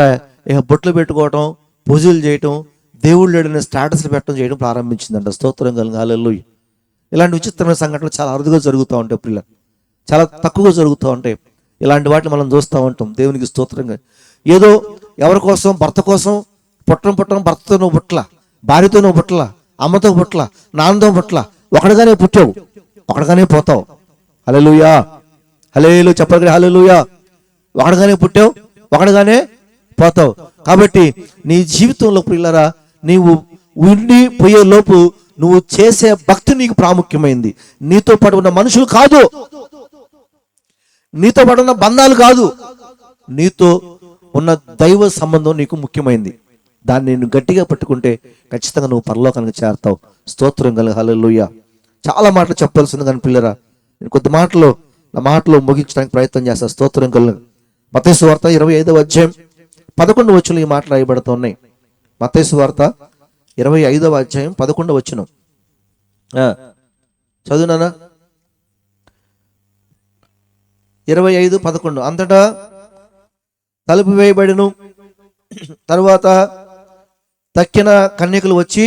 ఇక బొట్లు పెట్టుకోవటం, పూజలు చేయటం, దేవుడు లేడని స్టేటస్లు పెట్టడం చేయడం ప్రారంభించిందంట. స్తోత్రం కలుగు హల్లెలూయా. ఇలాంటి విచిత్రమైన సంఘటనలు చాలా అరుదుగా జరుగుతూ ఉంటాయి పిల్ల, చాలా తక్కువగా జరుగుతూ ఉంటాయి. ఇలాంటి వాటిని మనం చూస్తూ ఉంటాం. దేవునికి స్తోత్రంగా. ఏదో ఎవరి కోసం, భర్త కోసం పుట్టడం భర్తతో నువ్వు పుట్ల, భార్యతో నువ్వు పుట్ల, అమ్మతో పుట్ల, నాన్నతో పుట్ల. ఒకటిగానే పుట్టావు, ఒకటిగానే పోతావు. హల్లెలూయా, హల్లెలూయా చెప్పగలి హల్లెలూయా. ఒకటిగానే పుట్టావు, ఒకటిగానే పోతావు. కాబట్టి నీ జీవితంలో పిల్లరా, నీవు ఉండి పోయే లోపు నువ్వు చేసే భక్తి నీకు ప్రాముఖ్యమైంది. నీతో పాటు ఉన్న మనుషులు కాదు, నీతో పాటు ఉన్న బంధాలు కాదు, నీతో ఉన్న దైవ సంబంధం నీకు ముఖ్యమైంది. దాన్ని నేను గట్టిగా పట్టుకుంటే ఖచ్చితంగా నువ్వు పరలోకానికి చేరతావు. స్తోత్రం కలుగు హల్లెలూయా. చాలా మాటలు చెప్పాల్సింది కానీ పిల్లరా, నేను కొద్ది నా మాటలు ముగించడానికి ప్రయత్నం చేస్తా. స్తోత్రం కలుగు. మత్తయి సువార్త 25వ అధ్యాయం 11వ వచనం ఈ మాటలు రాయబడుతున్నాయి. మత్తయి సువార్త 25వ అధ్యాయం 11వ వచనం చదువునానా. 25:11 అంతటా తలుపు వేయబడిను. తరువాత తక్కిన కన్యకలు వచ్చి,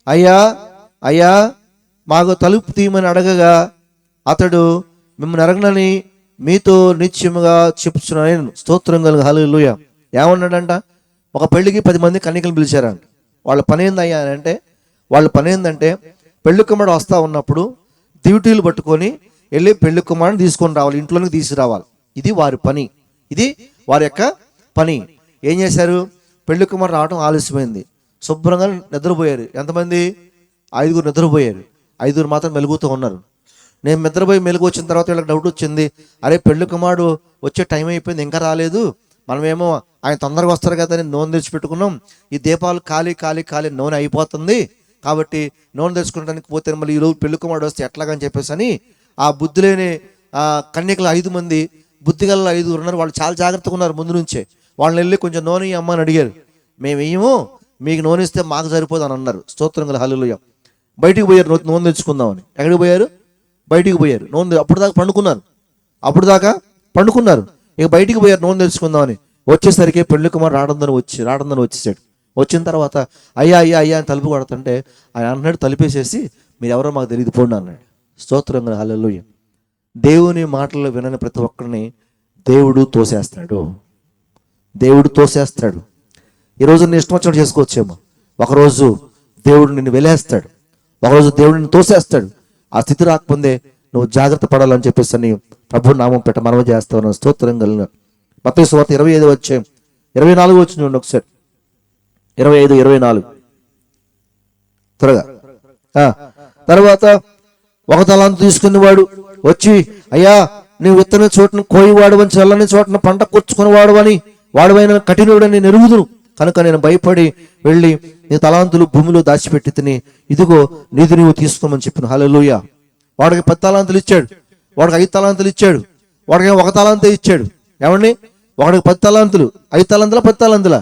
అయ్యా అయ్యా మాకు తలుపు తీయమని అడగగా అతడు, మిమ్మల్ని అడగనని మీతో నిశ్చయముగా చెప్పుచున్నాను. స్తోత్రం కలుగు హల్లెలూయా. ఏమన్నాడంట? ఒక పెళ్లికి 10 మంది కన్యకలు పిలిచారంట. వాళ్ళ పని ఏందయ్యా అంటే, వాళ్ళ పని ఏంటంటే పెళ్లి కుమారుడు వస్తా ఉన్నప్పుడు దివిటీలు పట్టుకొని వెళ్ళి పెళ్లి కుమారుని తీసుకొని రావాలి, ఇంట్లోనికి తీసుకురావాలి. ఇది వారి పని, ఇది వారి యొక్క పని. ఏం చేశారు? పెళ్లి కుమారుడు రావడం ఆలస్యమైంది. శుభ్రంగా నిద్రపోయారు. ఎంతమంది? 5 నిద్రపోయారు. 5 మాత్రం మెలుగుతూ ఉన్నారు. నేను నిద్రపోయి మెలుగు వచ్చిన తర్వాత వీళ్ళకి డౌట్ వచ్చింది, అరే పెళ్లి కుమారుడు వచ్చే టైం అయిపోయింది, ఇంకా రాలేదు, మనమేమో ఆయన తొందరగా వస్తారు కదా అని నూనె తెచ్చిపెట్టుకున్నాం, ఈ దీపాలు ఖాళీ నూనె అయిపోతుంది, కాబట్టి నూనె తెచ్చుకోవడానికి పోతే మళ్ళీ ఈరోజు పెళ్లి కుమారుడు వస్తే ఎట్లాగని చెప్పేసి అని ఆ బుద్ధి లేని కన్యకలు 5 మంది, బుద్ధిగల 5 ఉన్నారు. వాళ్ళు చాలా జాగ్రత్తగా ఉన్నారు ముందు నుంచే. వాళ్ళని వెళ్ళి కొంచెం నూనె అమ్మని అడిగారు. మేము వేయము, మీకు నూనె ఇస్తే మాకు సరిపోదు అని అన్నారు. స్తోత్రం కలుగు హల్లెలూయా. బయటికి పోయారు నూనె తెచ్చుకుందామని. ఎక్కడికి పోయారు? బయటికి పోయారు. నూనె అప్పుడు దాకా పండుకున్నారు. ఇక బయటికి పోయారు నూనె తెచ్చుకుందామని. వచ్చేసరికి పెళ్లి కుమారు రాడందని వచ్చేసాడు. వచ్చిన తర్వాత అయ్యా అని తలుపు కొడుతుంటే ఆయన అన్నాడు, తలుపేసేసి మీరు ఎవరో మాకు తెలియదు పోండి అన్నాడు. స్తోత్రం కలుగు హల్లెలూయా. దేవుని మాటలు వినని ప్రతి ఒక్కరిని దేవుడు తోసేస్తాడు. ఈరోజు నీ ఇష్టం వచ్చినట్టు చేసుకోవచ్చేమో, ఒకరోజు దేవుడు నిన్ను వెలేస్తాడు, ఒకరోజు దేవుడు నిన్ను తోసేస్తాడు. ఆ స్థితి రాకముందే నువ్వు జాగ్రత్త పడాలని చెప్పేసి అని ప్రభు నామం పెట్ట మనవి చేస్తా ఉన్నాను. స్తోత్రం కలుగు. మత్తయి సువార్త 25వ అధ్యాయం 24 వచ్చిన చూడండి ఒకసారి. 25:24 త్వరగా. తర్వాత ఒక తలాంతు తీసుకునేవాడు వచ్చి, అయ్యా నీవు విత్తన చోటును కోయివాడు అని, చల్లని చోటును పంట కూర్చుకునేవాడు అని, వాడువైన కఠినుడని నేను ఎరుగుదును కనుక నేను భయపడి వెళ్ళి నీ తలాంతులు భూమిలో దాచిపెట్టి తిని, ఇదిగో నీది నువ్వు తీసుకోమని చెప్పిన. హల్లెలూయా. వాడికి 10 తలాంతులు ఇచ్చాడు, వాడికి 5 తలాంతులు ఇచ్చాడు, వాడికి 1 తలాంతే ఇచ్చాడు. ఏమండి? వాడికి 10 తలాంతులు, 5 తలాంతులా 10 తలాంతులా?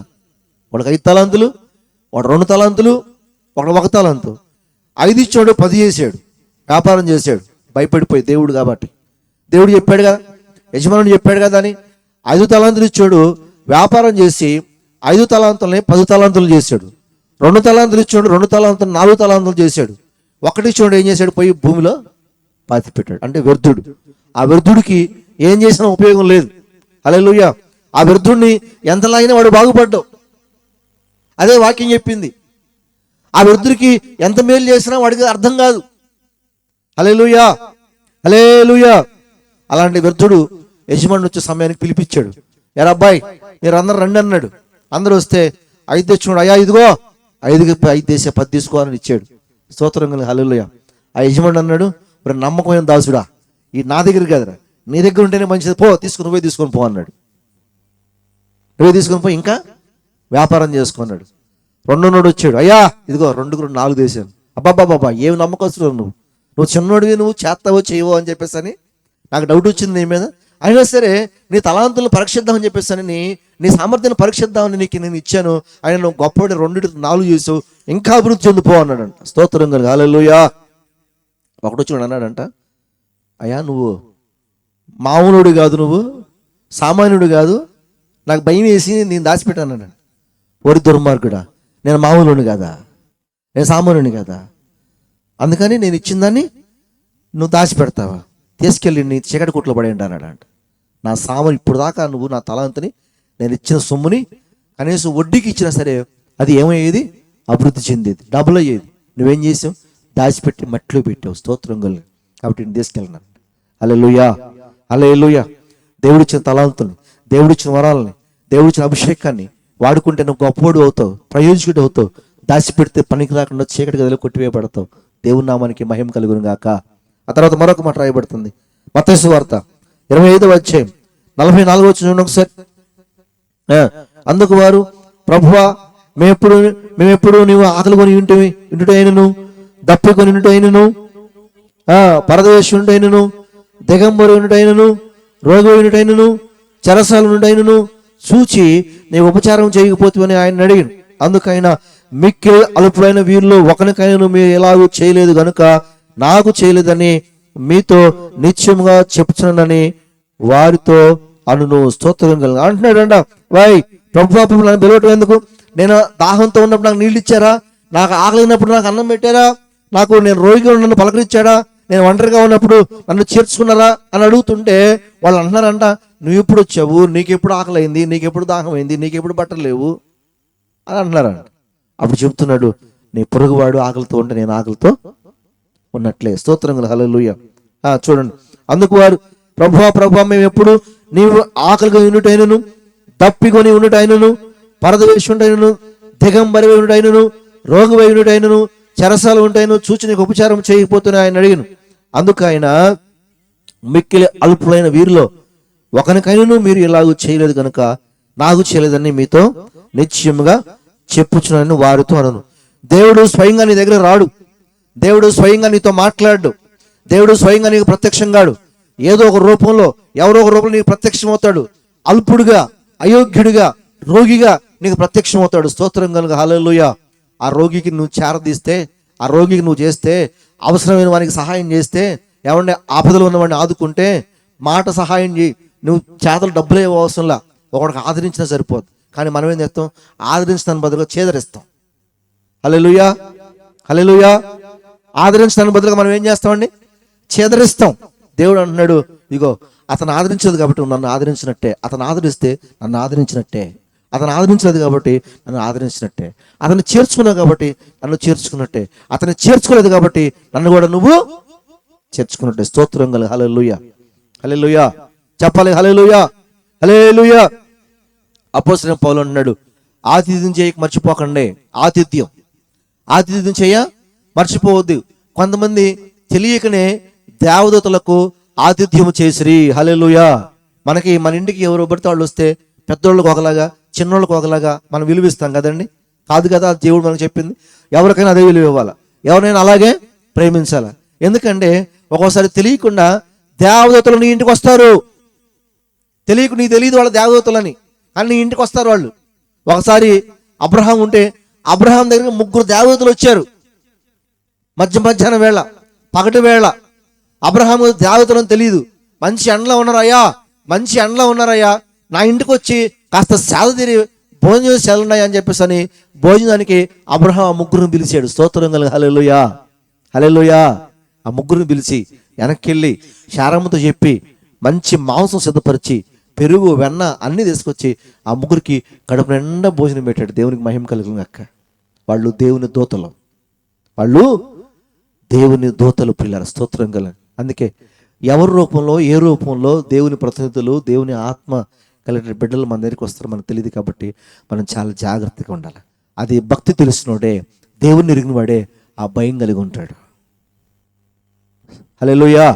వాడికి 5 తలాంతులు, వాడు 2 తలాంతులు, వాడు 1 తలాంతు. 5 ఇచ్చాడు, 10 చేశాడు, వ్యాపారం చేశాడు భయపడిపోయి. దేవుడు కాబట్టి దేవుడు చెప్పాడు కదా, యజమానుడు చెప్పాడు కదా అని 5 తలాంతులు ఇచ్చాడు. వ్యాపారం చేసి 5 తలాంతులని 10 తలాంతులు చేశాడు. 2 తలాంతులు ఇచ్చాడు, 2 తలాంతులు 4 తలాంతులు చేశాడు. 1 ఇచ్చాడు, ఏం చేశాడు? పోయి భూమిలో పాతి పెట్టాడు. అంటే వ్యర్థుడు. ఆ వ్యర్థుడికి ఏం చేసినా ఉపయోగం లేదు. హల్లెలూయా. ఆ వ్యర్థుడిని ఎంతలాగినా వాడు బాగుపడ్డావు. అదే వాక్యం చెప్పింది. ఆ వ్యర్థుడికి ఎంత మేలు చేసినా వాడికి అర్థం కాదు. హల్లెలూయా, హల్లెలూయా. అలాంటి వ్యర్థుడు యజమానుడు వచ్చే సమయానికి పిలిపించాడు. ఎరా అబ్బాయి మీరు అందరు రండి అన్నాడు. అందరూ వస్తే 5 తెచ్చుకున్నాడు. అయ్యా ఇదిగో 5కి 5 తీసే 10 తీసుకోవాలని ఇచ్చాడు. స్తోత్రం కలుగు హల్లెలూయా. ఆ యజమానుడు అన్నాడు, మరి నమ్మకమైన దాసుడా, ఈ నా దగ్గర కదరా, నీ దగ్గర ఉంటేనే మంచిది, నువ్వే తీసుకొని పో అన్నాడు. నువ్వే తీసుకొని పో, ఇంకా వ్యాపారం చేసుకున్నాడు. 2 వచ్చాడు. అయ్యా ఇదిగో 2కు 4 తీసాను. అబ్బాబ్బాబ్బా ఏమి నమ్మకస్తుడు నువ్వు నువ్వు చిన్నోడివి, నువ్వు చేస్తావో చేయవో అని చెప్పేసి అని నాకు డౌట్ వచ్చింది నీ మీద. అయినా సరే నీ తలాంతులను పరీక్షిద్దామని చెప్పేసి అని నీ సామర్థ్యాన్ని పరీక్షిద్దామని నీకు నేను ఇచ్చాను. ఆయన నువ్వు గొప్పవాడి 2-4 చేసావు, ఇంకా అభివృద్ధి చెందిపో అన్నాడంట. స్తోత్రం కలుగు. హల్లెలూయా. ఒకటి వచ్చి అన్నాడంట, అయ్యా నువ్వు మామూలుడు కాదు, నువ్వు సామాన్యుడు కాదు, నాకు భయం వేసి నేను దాచిపెట్టాను. ఒరి దుర్మార్గుడా, నేను మామూలుని కదా, నేను సామాన్యుని కదా, అందుకని నేను ఇచ్చిన దాన్ని నువ్వు దాచిపెడతావా? తీసుకెళ్ళి నీ చీకటి కుట్లో పడేయండి అన్నాడంట. నా సామాన్ ఇప్పుడు దాకా నువ్వు నా తలాంతిని, నేను ఇచ్చిన సొమ్ముని కనీసం వడ్డీకి ఇచ్చినా సరే అది ఏమయ్యేది? అభివృద్ధి చెందేది, డబుల్ అయ్యేది. నువ్వేం చేసావు? దాచిపెట్టి మట్టిలో పెట్టావు. స్తోత్రం కలుగు. కాబట్టి నేను తీసుకెళ్ళినాను. హల్లెలూయా, హల్లెలూయా. దేవుడిచ్చిన తలాంతుల్ని, దేవుడిచ్చిన వరాలని, దేవుడిచ్చిన అభిషేకాన్ని వాడుకుంటే నువ్వు గొప్పవాడు అవుతావు, ప్రయోజకుడు అవుతావు. దాచిపెడితే పనికి రాకుండా చీకటి గదిలో కొట్టివేయబడతావు. దేవుని నామానికి మహిమ కలుగును గాక. ఆ తర్వాత మరొక మాట రాయబడుతుంది, మత్తయి సువార్త 25వ అధ్యాయం 44వ వచనం చూడండి ఒకసారి. అందుకు వారు, ప్రభువా మేమెప్పుడు నీవు ఆకలి కొని ఇంటుటైనను, దప్పి కొని ఇంటుటైనను, పరదేశుంటైనను, దిగంబరు ఉంటైనను, రోగి ఉంటైనను, చెరసాలు ఉంటైనను చూచి నీవు ఉపచారం చేయకపోతే ఆయన అడిగాను. అందుకైన మిక్కిలి అల్పుడైన వీరిలో ఒకనికైనా మీరు ఎలాగూ చేయలేదు గనుక నాకు చేయలేదని మీతో నిత్యముగా చెప్పుచున్నానని వారితో అనును. స్తోత్రం కలుగు. అంటున్నాడంట, వై ప్రభుత్వం నన్ను పిలవటం ఎందుకు? నేను దాహంతో ఉన్నప్పుడు నాకు నీళ్ళు ఇచ్చారా? నాకు ఆకలినప్పుడు నాకు అన్నం పెట్టారా? నేను రోగిగా నన్ను పలకరించాడా? నేను ఒంటరిగా ఉన్నప్పుడు నన్ను చేర్చుకున్నారా అని అడుగుతుంటే వాళ్ళు అంటున్నారంట, నువ్వు ఎప్పుడు వచ్చావు? నీకెప్పుడు ఆకలి, నీకెప్పుడు దాహం అయింది, నీకెప్పుడు బట్టలు లేవు అని అంటున్నారంట. అప్పుడు చెప్తున్నాడు, నీ పొరుగువాడు ఆకలితో ఉంటే నేను ఆకలితో ఉన్నట్లే. స్తోత్రం కలుగు. హల్లెలూయా. చూడండి, అందుకు వారు, ప్రభువా మేము ఎప్పుడు నీవు ఆకలిగా ఉండుటైనను, దప్పికొని ఉండుటైనను, పరదేశుంటైనను, దిగంబరి ఉండుటైనను, రోగివై ఉండుటైనను, చెరసాలు ఉంటాయను చూచి నీకు ఉపచారం చేయకపోతున్నా ఆయన అడిగాను. అందుకు ఆయన, మిక్కిలి అల్పులైన వీరిలో ఒకనికైనను మీరు ఇలాగూ చేయలేదు కనుక నాకు చేయలేదని మీతో నిశ్చయముగా చెప్పుచున్నాను వారితో అనను. దేవుడు స్వయంగా నీ దగ్గర రాడు, దేవుడు స్వయంగా నీతో మాట్లాడు, దేవుడు స్వయంగా నీకు ప్రత్యక్షం కాడు. ఏదో ఒక రూపంలో, ఎవరో ఒక రూపంలో నీకు ప్రత్యక్షం అవుతాడు. అల్పుడుగా, అయోగ్యుడిగా, రోగిగా నీకు ప్రత్యక్షం అవుతాడు. స్తోత్రం కలుగు. హల్లెలూయా. ఆ రోగికి నువ్వు చేరదీస్తే, ఆ రోగికి నువ్వు చేస్తే, అవసరమైన వానికి సహాయం చేస్తే, ఏమంటే ఆపదలో ఉన్నవాడిని ఆదుకుంటే, మాట సహాయం చేయి. నువ్వు చేతలు డబ్బులు ఏవో అవసరంలా, ఒకడికి ఆదరించినా సరిపోదు. కానీ మనం ఏం చేస్తాం? ఆదరించడానికి బదులుగా చేదరిస్తాం. హల్లెలూయా, హల్లెలూయా. ఆదరించడానికి బదులుగా మనం ఏం చేస్తామండి? చేదరిస్తాం. దేవుడు అంటున్నాడు, ఇగో అతను ఆదరించలేదు కాబట్టి నన్ను ఆదరించినట్టే, అతను ఆదరిస్తే నన్ను ఆదరించినట్టే, అతను ఆదరించలేదు కాబట్టి నన్ను ఆదరించినట్టే, అతను చేర్చుకున్నావు కాబట్టి నన్ను చేర్చుకున్నట్టే, అతను చేర్చుకోలేదు కాబట్టి నన్ను కూడా నువ్వు చేర్చుకున్నట్టే. స్తోత్రం కలుగు. హల్లెలూయా, హల్లెలూయా. చెప్పాలి హల్లెలూయా, హల్లెలూయా. అపోస్తలుడైన పౌలు అంటున్నాడు, ఆతిథ్యం చేయక మర్చిపోకండి. ఆతిథ్యం చేయ మర్చిపోవద్దు. కొంతమంది తెలియకనే దేవదూతలకు ఆతిథ్యము చేసిరి. హల్లెలూయా. మన ఇంటికి ఎవరు పడితే వాళ్ళు వస్తే పెద్దోళ్ళకి ఒకలాగా, చిన్నోళ్ళకి ఒకలాగా మనం విలువిస్తాం కదండి. కాదు కదా దేవుడు మనకు చెప్పింది. ఎవరికైనా అదే విలువ ఇవ్వాలా, ఎవరైనా అలాగే ప్రేమించాలా. ఎందుకంటే ఒక్కోసారి తెలియకుండా దేవదూతలు నీ ఇంటికి వస్తారు. నీకు తెలియదు వాళ్ళ దేవదూతలని, కానీ నీ ఇంటికి వస్తారు వాళ్ళు. ఒకసారి అబ్రహాం ఉంటే అబ్రహాం దగ్గర 3 దేవదూతలు వచ్చారు. మధ్యాహ్నం వేళ, పగటి వేళ. అబ్రహాం దేవదూతలని తెలియదు. మంచి ఎండలో ఉన్నారయ్యా, నా ఇంటికి వచ్చి కాస్త సేద తీరి భోజనం చేసి సెలవున్నాయి అని చెప్పేసి అని భోజనానికి అబ్రహాం ఆ 3 పిలిచాడు. స్తోత్రం కలుగు. హల్లెలూయా, హల్లెలూయా. ఆ 3 పిలిచి వెనక్కి శారమ్మతో చెప్పి మంచి మాంసం సిద్ధపరిచి పెరుగు, వెన్న అన్నీ తీసుకొచ్చి ఆ 3కి కడుపు నిండా భోజనం పెట్టాడు. దేవునికి మహిమ కలుగును అక్క. వాళ్ళు దేవుని దూతలు పిల్లలు. స్తోత్రం కలుగు. అందుకే ఎవరి రూపంలో, ఏ రూపంలో దేవుని ప్రతినిధులు, దేవుని ఆత్మ కలిగిన బిడ్డలు మన దగ్గరికి వస్తారో మనకు తెలియదు. కాబట్టి మనం చాలా జాగ్రత్తగా ఉండాలి. అది భక్తి తెలిసినోడే, దేవుని ఎరిగిన వాడే ఆ భయం కలిగి ఉంటాడు. హల్లెలూయా,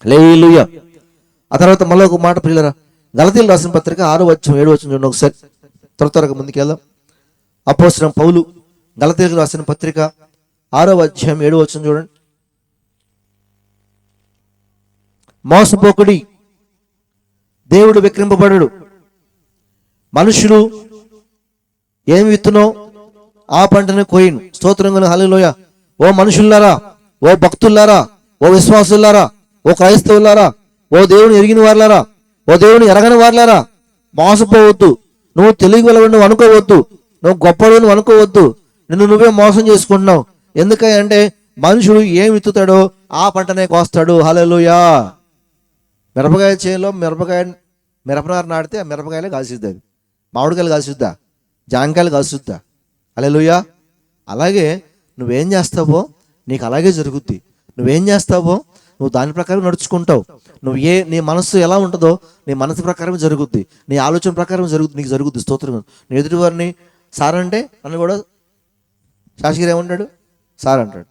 హల్లెలూయా. ఆ తర్వాత మళ్ళీ ఒక మాట ప్రియులారా, గలతీయులకు రాసిన పత్రిక 6వ అధ్యాయం 7వ వచనం చూడండి ఒకసారి. త్వరగా ముందుకు వెళ్దాం. అపోస్తలుడైన పౌలు గలతీయులకు రాసిన పత్రిక 6వ అధ్యాయం 7వ వచనం చూడండి. మోసపోకుడి. దేవుడు విక్రింపబడడు. మనుషులు ఏమి విత్తునో ఆ పంటను కోయిను. స్తోత్రం కలుగును. హల్లెలూయా. ఓ మనుషుల్లారా, ఓ భక్తులారా, ఓ విశ్వాసులారా, ఓ క్రైస్తవులారా, ఓ దేవుని ఎరిగిన వారులారా, ఓ దేవుని ఎరగని వారులారా, మోసపోవద్దు. నువ్వు తెలివి వెళ్ళవని నువ్వు అనుకోవద్దు. నువ్వు గొప్పడు నువ్వు అనుకోవద్దు. నిన్ను నువ్వే మోసం చేసుకుంటున్నావు. ఎందుకంటే మనుషుడు ఏం విత్తుతాడో ఆ పంటనే కోస్తాడు. హల్లెలూయా. మిరపకాయ చేనులో మిరపనారు నాటితే ఆ మిరపకాయలే కాసిద్ది. అది మామిడికాయలు కాసిద్దా, జాంకాయలు కాసిద్దా? హల్లెలూయా. అలాగే నువ్వేం చేస్తావో నీకు అలాగే జరుగుద్ది. నువ్వేం చేస్తావో నువ్వు దాని ప్రకారం నడుచుకుంటావు. నీ మనస్సు ఎలా ఉంటుందో నీ మనసు ప్రకారం జరుగుద్ది. నీ ఆలోచన ప్రకారం జరుగుద్ది, నీకు జరుగుద్ది. స్తోత్రం. నీ ఎదుటి వారిని సార్ అంటే నన్ను కూడా శాసగిరి ఏమంటాడు? సార్ అంటాడు.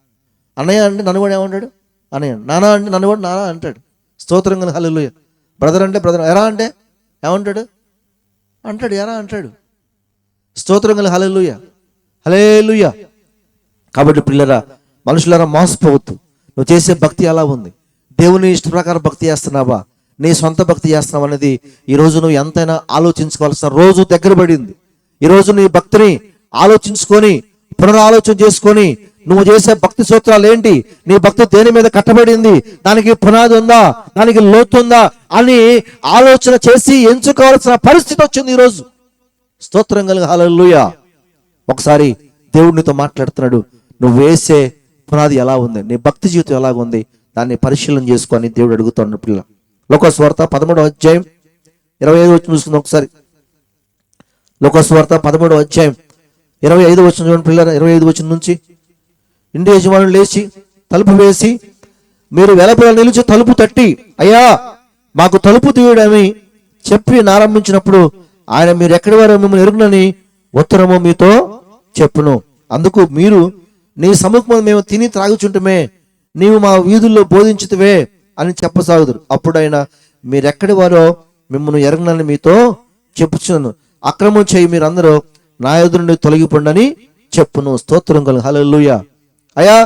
అన్నయ్య అంటే నన్ను కూడా ఏమంటాడు? అన్నయ్య. నాన్న అంటే నన్ను కూడా నాన్న అంటాడు. స్తోత్రం కలుగును. హల్లెలూయా. బ్రదర్ అంటే బ్రదర్. ఎరా అంటే ఏమంటాడు? అంటాడు. ఎరా అంటాడు. స్తోత్రం కలుగును. హల్లెలూయా. హల్లెలూయా. కాబట్టి పిల్లరా, మనుషులారా, మోసపోవద్దు. నువ్వు చేసే భక్తి ఎలా ఉంది? దేవుని ఇష్ట ప్రకారం భక్తి చేస్తున్నావా, నీ సొంత భక్తి చేస్తున్నావు అనేది ఈరోజు నువ్వు ఎంతైనా ఆలోచించుకోవాల్సిన రోజు దగ్గర పడింది. ఈరోజు నీ భక్తిని ఆలోచించుకొని పునరాలోచన చేసుకొని నువ్వు చేసే భక్తి సూత్రాలు ఏంటి, నీ భక్తి దేని మీద కట్టబడింది, దానికి పునాది ఉందా, దానికి లోతు ఉందా అని ఆలోచన చేసి ఎంచుకోవాల్సిన పరిస్థితి వచ్చింది ఈరోజు. స్తోత్రం కలుగు. హల్లెలూయా. ఒకసారి దేవుడినితో మాట్లాడుతున్నాడు. నువ్వు వేసే పునాది ఎలా ఉంది, నీ భక్తి జీవితం ఎలాగ ఉంది, దాన్ని పరిశీలన చేసుకొని దేవుడు అడుగుతున్నాడు. పిల్ల లోకాసు వార్త 13వ అధ్యాయం 25 వచనం చూసుకుందాం ఒకసారి. లోకాసు వార్త 13వ అధ్యాయం 25 వచనం చూడండి పిల్లల. 25 వచనం నుంచి, ఇంటి యజమానులు లేచి తలుపు వేసి మీరు వెలుపల నిలిచి తలుపు తట్టి, అయ్యా మాకు తలుపు తీయడని చెప్పి ఆరంభించినప్పుడు ఆయన మీరు ఎక్కడి వారో మిమ్మల్ని ఎరుగునని ఉత్తరము మీతో చెప్పును. అందుకు మీరు నీ సముఖం మేము తిని త్రాగుచుంటమే, నీవు మా వీధుల్లో బోధించుతువే అని చెప్పసాగుదురు. అప్పుడైనా మీరెక్కడి వారో మిమ్మల్ని ఎరగనని మీతో చెప్పుచున్నాను. అక్రమం చేయి మీరందరూ నా ఎదురు నుండి తొలగిపోండి చెప్పును. స్తోత్రం కలుగు. హల్లెలూయా. అయ్యా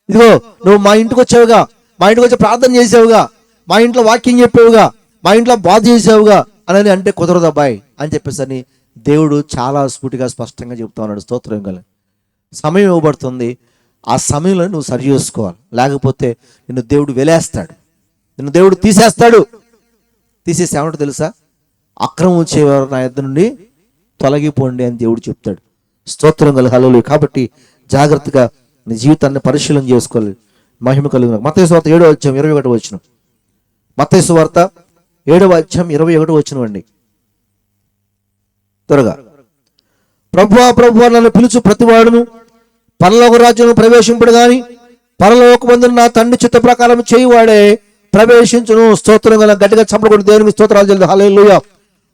ఇదిగో నువ్వు మా ఇంటికి వచ్చావుగా, మా ఇంటికి వచ్చి ప్రార్థన చేసావుగా, మా ఇంట్లో వాక్యం చెప్పావుగా, మా ఇంట్లో బాధ చేసావుగా అని అంటే కుదరదు అబ్బాయి అని చెప్పేసి అని దేవుడు చాలా స్ఫూర్తిగా స్పష్టంగా చెప్తా ఉన్నాడు. స్తోత్రం కలుగు. సమయం ఇవ్వబడుతుంది. ఆ సమయంలో నువ్వు సరి చేసుకోవాలి. లేకపోతే నిన్ను దేవుడు వెలేస్తాడు, నిన్ను దేవుడు తీసేస్తాడు. తీసేసి ఏమంటో తెలుసా? అక్రమం చేయవారు నా యొద్ద నుండి తొలగిపోండి అని దేవుడు చెప్తాడు. స్తోత్రం కలుగు. హల్లెలూయా. కాబట్టి జాగ్రత్తగా నీ జీవితాన్ని పరిశీలన చేసుకోవాలి. మహిమ కలుగు. మత్తయి సువార్త 7వ అధ్యాయం 21వ వచనం. మత్తయి సువార్త 7వ అధ్యాయం 21వ వచనం అండి. త్వరగా. ప్రభువా ప్రభువా నన్ను పిలుచు ప్రతివాడును పరలోక రాజ్యం ప్రవేశింపుడు గాని పరలోకమందున నా తండ్రి చిత్త ప్రకారం చేయువాడే ప్రవేశించును. స్తోత్రం గల. గట్టిగా చప్పట్లు కొట్టి దేవునికి స్తోత్రాలు చెల్లిద్దాం. హల్లెలూయా.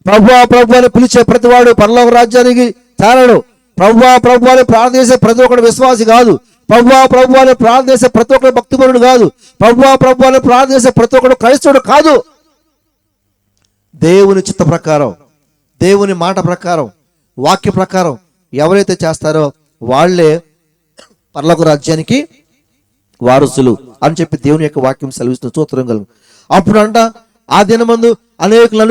ప్రభువా ప్రభువా అని పిలిచే ప్రతివాడు పరలోక రాజ్యానికి చేరడు. ప్రభువా ప్రభువా అని ప్రార్థన చేసే ప్రతి ఒక్కడు విశ్వాసి కాదు. ప్రభువా ప్రభువా అని ప్రార్థన చేసే ప్రతి ఒక్కడు భక్తిపరుడు కాదు. ప్రభువా ప్రభువా అని ప్రార్థన చేసే ప్రతి ఒక్కడు క్రైస్తవుడు కాదు. దేవుని చిత్త ప్రకారం, దేవుని మాట ప్రకారం, వాక్య ప్రకారం ఎవరైతే చేస్తారో వాళ్ళే పరలోక రాజ్యానికి వారసులు అని చెప్పి దేవుని యొక్క వాక్యం సెలవిస్తున్న. స్తోత్రం కలుగు. అప్పుడు అంట ఆ దినమందు అనేకులు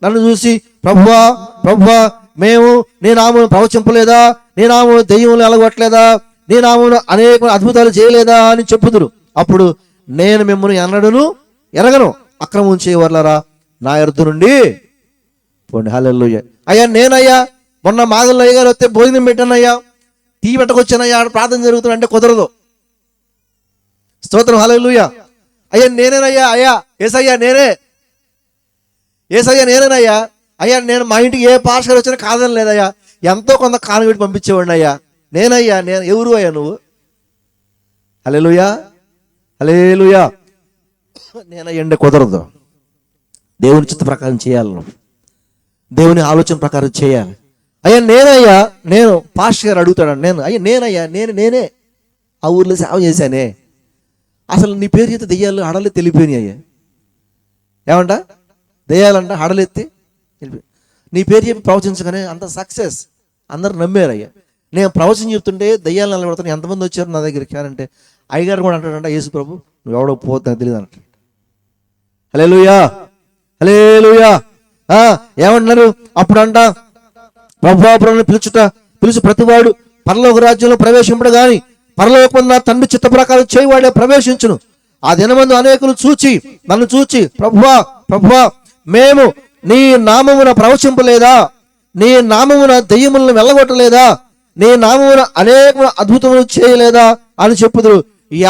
నన్ను చూసి ప్రభువా ప్రభువా మేము నీ నామమును ప్రవచింపలేదా, నీ నామమును దెయ్యములు ఎలగొట్టలేదా, నీ నామమును అనేక అద్భుతాలు చేయలేదా అని చెప్పుదురు. అప్పుడు నేను మిమ్మల్ని ఎన్నడూను ఎరగను, అక్రమం చేయవర్లారా నా ఎరుదు నుండి పోండి. హల్లెలూయా. అయ్యా నేనయ్యా మొన్న మాగల్లో అయ్యగారు వస్తే భోజనం పెట్టానయ్యా, టీ పెట్టకొచ్చానయ్యా, ఆడ ప్రార్థన జరుగుతుందంటే కుదరదు. స్తోత్రం. హల్లెలూయా. అయ్యా నేనేనయ్యా, అయ్యా ఏసయ్యా నేనేనయ్యా, అయ్యా నేను మా ఇంటికి ఏ పాస్టర్ వచ్చినా కాదని లేదయ్యా, ఎంతో కొంత కాలం పెట్టి పంపించేవాడిని అయ్యా, నేను ఎవరు అయ్యా నువ్వు? హల్లెలూయా. హల్లెలూయా. నేనయ్యండి కుదరదు. దేవుని చిత్త ప్రకారం చేయాలి, నువ్వు దేవుని ఆలోచన ప్రకారం చేయాలి. అయ్యా నేను పాస్టర్ గారు అడుగుతాడు, నేనే ఆ ఊర్లో సేవ చేశానే, అసలు నీ పేరు చేస్తే దెయ్యాలు హడలు తెలిపోయినాయి అయ్యా. ఏమంట దెయ్యాలంట హడలెత్తి నీ పేరు చెప్పి ప్రవచించగానే అంత సక్సెస్, అందరు నమ్మారు అయ్యా. నేను ప్రవచనం చెప్తుంటే దెయ్యాలు నిలబడతాను, ఎంతమంది వచ్చారు నా దగ్గరికి అంటే అయ్యగారు కూడా అంటాడంట, యేసు ప్రభు నువ్వు ఎవడో పోతే తెలియదు అంటాడు. హల్లెలూయా, హల్లెలూయా. ఏమంటున్నారు అప్పుడు అంట, ప్రభుని పిలుచు ప్రతివాడు పరలోక రాజ్యంలో ప్రవేశింపడు గాని పరలోకమున్న తండ్రి చిత్త ప్రకారం చేయవాడే ప్రవేశించును. ఆ దినమందు అనేకులు నన్ను చూచి ప్రభువా మేము నీ నామమున ప్రవచింపలేదా, నీ నామమున దెయ్యములను వెళ్ళగొట్టలేదా, నీ నామమున అనేక అద్భుతములు చేయలేదా అని చెప్పుదురు.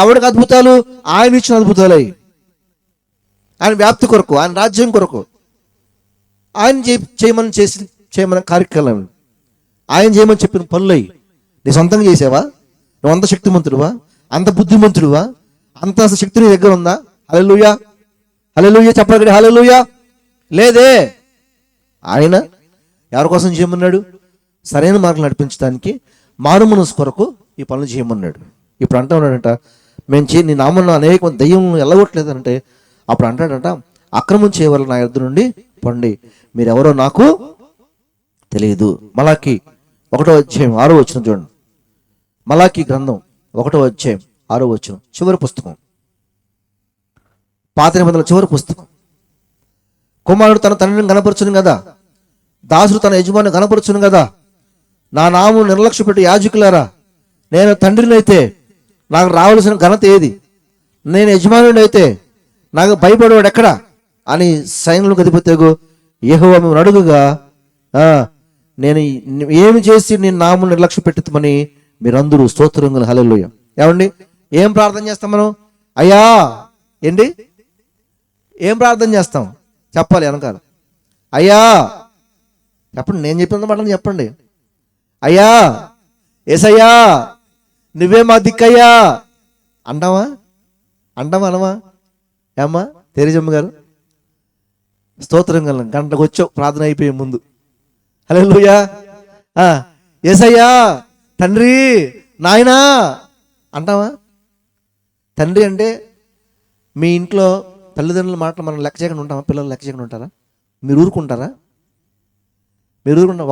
ఎవడికి అద్భుతాలు? ఆయన ఇచ్చిన అద్భుతాలే. ఆయన వ్యాప్తి కొరకు, ఆయన రాజ్యం కొరకు, ఆయన చేయమని కార్యక్రమం, ఆయన చేయమని చెప్పిన పనులై. నీ సొంతంగా చేసావా? నువ్వు అంత శక్తిమంతుడువా? అంత బుద్ధిమంతుడువా? అంత శక్తి నీ దగ్గర ఉందా? హల్లెలూయా, హల్లెలూయా చెప్పగలి. హల్లెలూయా. లేదే. ఆయన ఎవరి కోసం చేయమన్నాడు? సరైన మార్గం నడిపించడానికి, మారు మనసు కొరకు ఈ పనులు చేయమన్నాడు. ఇప్పుడు అంటా ఉన్నాడంట, నీ నామంలో అనేక దయ్యం వెళ్ళగొట్టలేదంటే అప్పుడు అంటాడంట, అక్రమం చేయవల్ల నా యొద్ద నుండి పండి, మీరెవరో నాకు తెలియదు. మలాకి 1వ అధ్యాయం 6వ వచనం చూడండి. మలాకి గ్రంథం 1వ అధ్యాయం 6వ వచనం, చివరి పుస్తకం, పాత నిబంధనల చివరి పుస్తకం. కుమారుడు తన తండ్రిని గణపరచును కదా, దాసుడు తన యజమాని గణపరచును కదా. నా నామం నిర్లక్ష్య పెట్టి యాజకులారా, నేను తండ్రిని అయితే నాకు రావాల్సిన ఘనత ఏది? నేను యజమానుడు అయితే నాకు భయపడేవాడు ఎక్కడా అని సైన్యులకు అధిపతియగు యెహోవా మిమ్మల్ని అడుగుగా, నేను ఏమి చేసి నేను నామం నిర్లక్ష్య పెట్టుమని మీరందరూ స్తోత్రం గల హల్లెలూయా. ఏమండి, ఏం ప్రార్థన చేస్తాం మనం? అయ్యా ఏంటి, ఏం ప్రార్థన చేస్తాం చెప్పాలి వెనకాల. అయ్యా చెప్పండి, నేను చెప్పిన మాట చెప్పండి. అయ్యా యేసయ్యా నువ్వే మా దిక్కయ్యా అంటావా? అనవా? ఏమ్మా తెరిజమ్మ గారు, స్తోత్రం గల గంటకు వచ్చావు ప్రార్థన అయిపోయే ముందు. హల్లెలూయా. యేసయ్యా తండ్రి నాయనా అంటావా? తండ్రి అంటే మీ ఇంట్లో తల్లిదండ్రుల మాటలు మనం లెక్క చేయకుండా ఉంటామా? పిల్లలు లెక్క చేయకుండా ఉంటారా? మీరు ఊరుకుంటారా?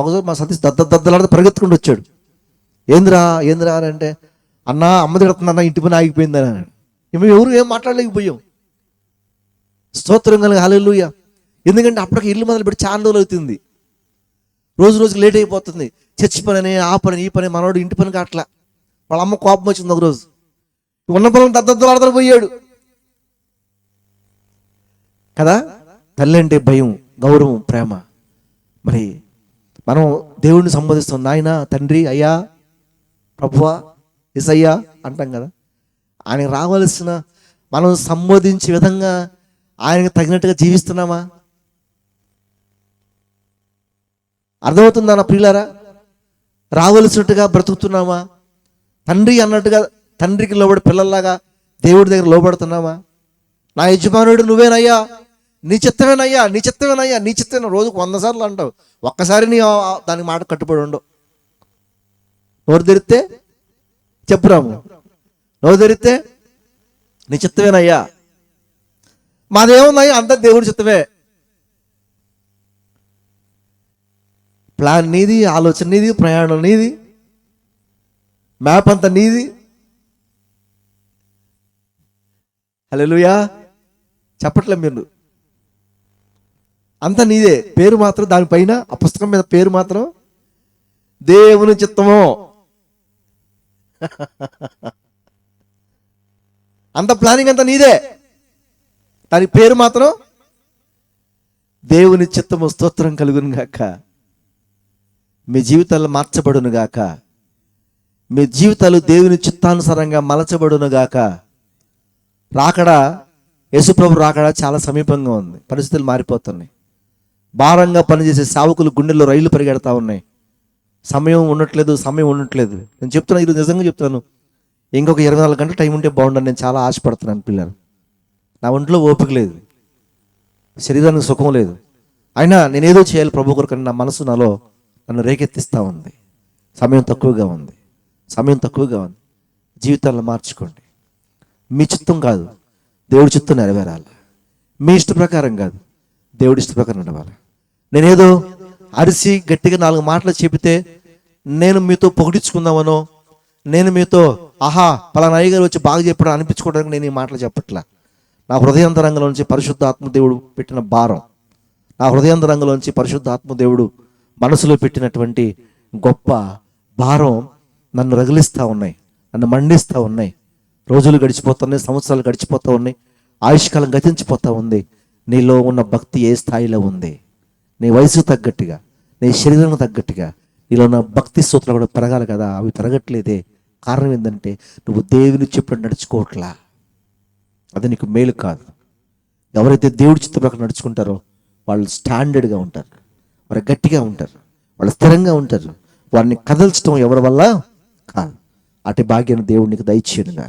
ఒకసారి మా సతీష్ దద్దలాడితే పరిగెత్తుకుంటూ వచ్చాడు. ఏందిరా అని అంటే, అన్నా అమ్మ తిడుతుందన్నా, ఇంటి పని ఆగిపోయిందని. మేము ఎవరు ఏం మాట్లాడలేకపోయాం. స్తోత్రం కలిగి హల్లెలూయా. ఎందుకంటే అప్పటికి ఇల్లు మొదలు పెట్టి చాలా రోజులు అవుతుంది, రోజుకి లేట్ అయిపోతుంది. చర్చి పని అని, ఆ పని ఈ పని, మనోడు ఇంటి పని కావట్లా. వాళ్ళ అమ్మ కోపం వచ్చింది ఒకరోజు, ఉన్న పొలం దద్దలాడతారు పోయాడు కదా. తల్లి అంటే భయం, గౌరవం, ప్రేమ. మరి మనం దేవుడిని సంబోధిస్తాం, నాయన, తండ్రి, అయ్యా, ప్రభువా, యేసయ్యా అంటాం కదా. ఆయనకు రావాల్సిన మనం సంబోధించే విధంగా ఆయనకు తగినట్టుగా జీవిస్తున్నామా? అర్థమవుతుందా నా ప్రియులారా? రావలసినట్టుగా బ్రతుకుతున్నామా? తండ్రి అన్నట్టుగా తండ్రికి లోబడి పిల్లల్లాగా దేవుడి దగ్గర లోబడుతున్నామా? నా యజమానుడు నువ్వేనయ్యా, నీ చిత్తమేనయ్యా, నీ చిత్తమేనయ్యా, నీ చిత్తమే రోజుకు 100 సార్లు అంటావు. ఒక్కసారి నీ దానికి మాట కట్టుబడి ఉండవు. నోరు తెరిస్తే చెప్పురాము, నోరు తెరిస్తే నీ చిత్తమేనయ్యా, మాదేముందయ్యా అంతా దేవుడి చిత్తమే. ప్లాన్ నీది, ఆలోచన నీది, ప్రయాణం నీది, మ్యాప్ అంతా నీది. హల్లెలూయా చెప్పట్లే మీరు, అంతా నీదే. పేరు మాత్రం దానిపైన, ఆ పుస్తకం మీద పేరు మాత్రం దేవుని చిత్తము. అంత ప్లానింగ్ అంతా నీదే, దాని పేరు మాత్రం దేవుని చిత్తము. స్తోత్రం కలుగును గాక. మీ జీవితాలు మార్చబడును గాక. మీ జీవితాలు దేవుని చిత్తానుసారంగా మలచబడును గాక. రాకడా, యేసుప్రభు రాకడా చాలా సమీపంగా ఉంది. పరిస్థితులు మారిపోతున్నాయి. భారంగా పనిచేసే సేవకులు గుండెల్లో రైళ్లు పరిగెడతా ఉన్నాయి. సమయం ఉండట్లేదు. నేను చెప్తున్నా, ఈరోజు నిజంగా చెప్తాను, ఇంకొక 24 గంటల టైం ఉంటే బాగుండని నేను చాలా ఆశపడుతున్నాను పిల్లలు. నా ఒంట్లో ఓపిక లేదు, శరీరానికి సుఖం లేదు. అయినా నేనేదో చేయాలి ప్రభు కొరకు నా మనసు నన్ను రేకెత్తిస్తూ ఉంది. సమయం తక్కువగా ఉంది. జీవితాలను మార్చుకోండి. మీ చిత్తం కాదు, దేవుడి చిత్తం నెరవేరాలి. మీ ఇష్ట ప్రకారం కాదు, దేవుడి ఇష్ట ప్రకారం నడవాలి. నేనేదో అరిసి గట్టిగా 4 మాటలు చెబితే నేను మీతో పొగిడించుకుందామనో, నేను మీతో పలానా అయ్య గారు వచ్చి బాగా చెప్పడం అనిపించుకోవడానికి నేను ఈ మాటలు చెప్పట్లా. నా హృదయాంతరంగంలోంచి పరిశుద్ధ ఆత్మదేవుడు పెట్టిన భారం, నా హృదయాంతరంగంలోంచి పరిశుద్ధ ఆత్మదేవుడు మనసులో పెట్టినటువంటి గొప్ప భారం నన్ను రగిలిస్తూ ఉన్నాయి, నన్ను మండిస్తూ ఉన్నాయి. రోజులు గడిచిపోతున్నాయి, సంవత్సరాలు గడిచిపోతూ ఉన్నాయి, ఆయుష్కాలం గతించిపోతూ ఉంది. నీలో ఉన్న భక్తి ఏ స్థాయిలో ఉంది? నీ వయసు తగ్గట్టుగా, నీ శరీరం తగ్గట్టుగా నీలో ఉన్న భక్తి సూత్రాలు కూడా పెరగాలి కదా. అవి పెరగట్లేదే. కారణం ఏంటంటే నువ్వు దేవుని చెప్పినట్టు నడుచుకోవట్లా. అది నీకు మేలు కాదు. ఎవరైతే దేవుడి చిత్త ప్రకారం నడుచుకుంటారో వాళ్ళు స్టాండర్డ్గా ఉంటారు, వారు గట్టిగా ఉంటారు, వాళ్ళు స్థిరంగా ఉంటారు. వారిని కదల్చడం ఎవరి వల్ల కాదు. అటు భాగ్యాన్ని దేవుడు నీకు దయచేయనుగా.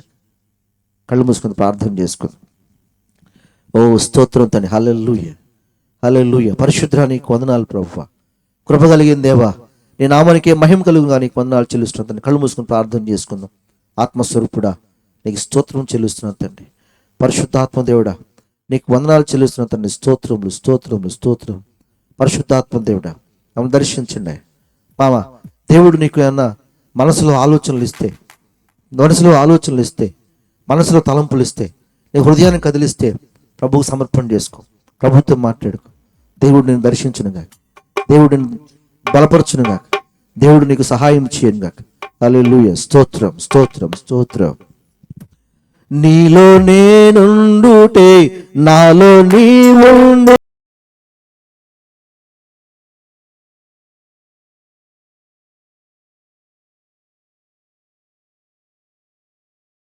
కళ్ళు మూసుకొని ప్రార్థన చేసుకుంది. ఓ స్తోత్రం తండ్రి, హల్లెలూయా హల్లెలూయా. పరిశుద్ధ నీకు వందనాలు ప్రభువా. కృప కలిగిన దేవా, నీ నామానికే మహిమ కలుగుగా నీకు వందనాలు చెల్లిస్తున్నాను తండ్రి. కళ్ళు మూసుకొని ప్రార్థన చేసుకుందాం. ఆత్మస్వరూపుడా నీకు స్తోత్రం చెల్లిస్తున్నాను తండ్రి. పరిశుద్ధాత్మదేవుడా నీకు వందనాలు చెల్లిస్తున్నాను తండ్రి. స్తోత్రములు స్తోత్రములు స్తోత్రం. పరిశుద్ధాత్మదేవుడా మమ్మల్ని దర్శించండి. మామ దేవుడు నీకు ఏమన్నా మనసులో ఆలోచనలు ఇస్తే, మనసులో తలంపులు ఇస్తే, నీ హృదయాన్ని కదిలిస్తే ప్రభువు సమర్పణ చేసుకో, ప్రభుత్వం మాట్లాడుకో. దేవుడు నేను దర్శించునుగా, దేవుడు నేను బలపరచునుగా, దేవుడు నీకు సహాయం చేయనుగా. హల్లెలూయా. స్తోత్రం స్తోత్రం స్తోత్రం. నీలో నేనుండుటే నాలో నీవుండు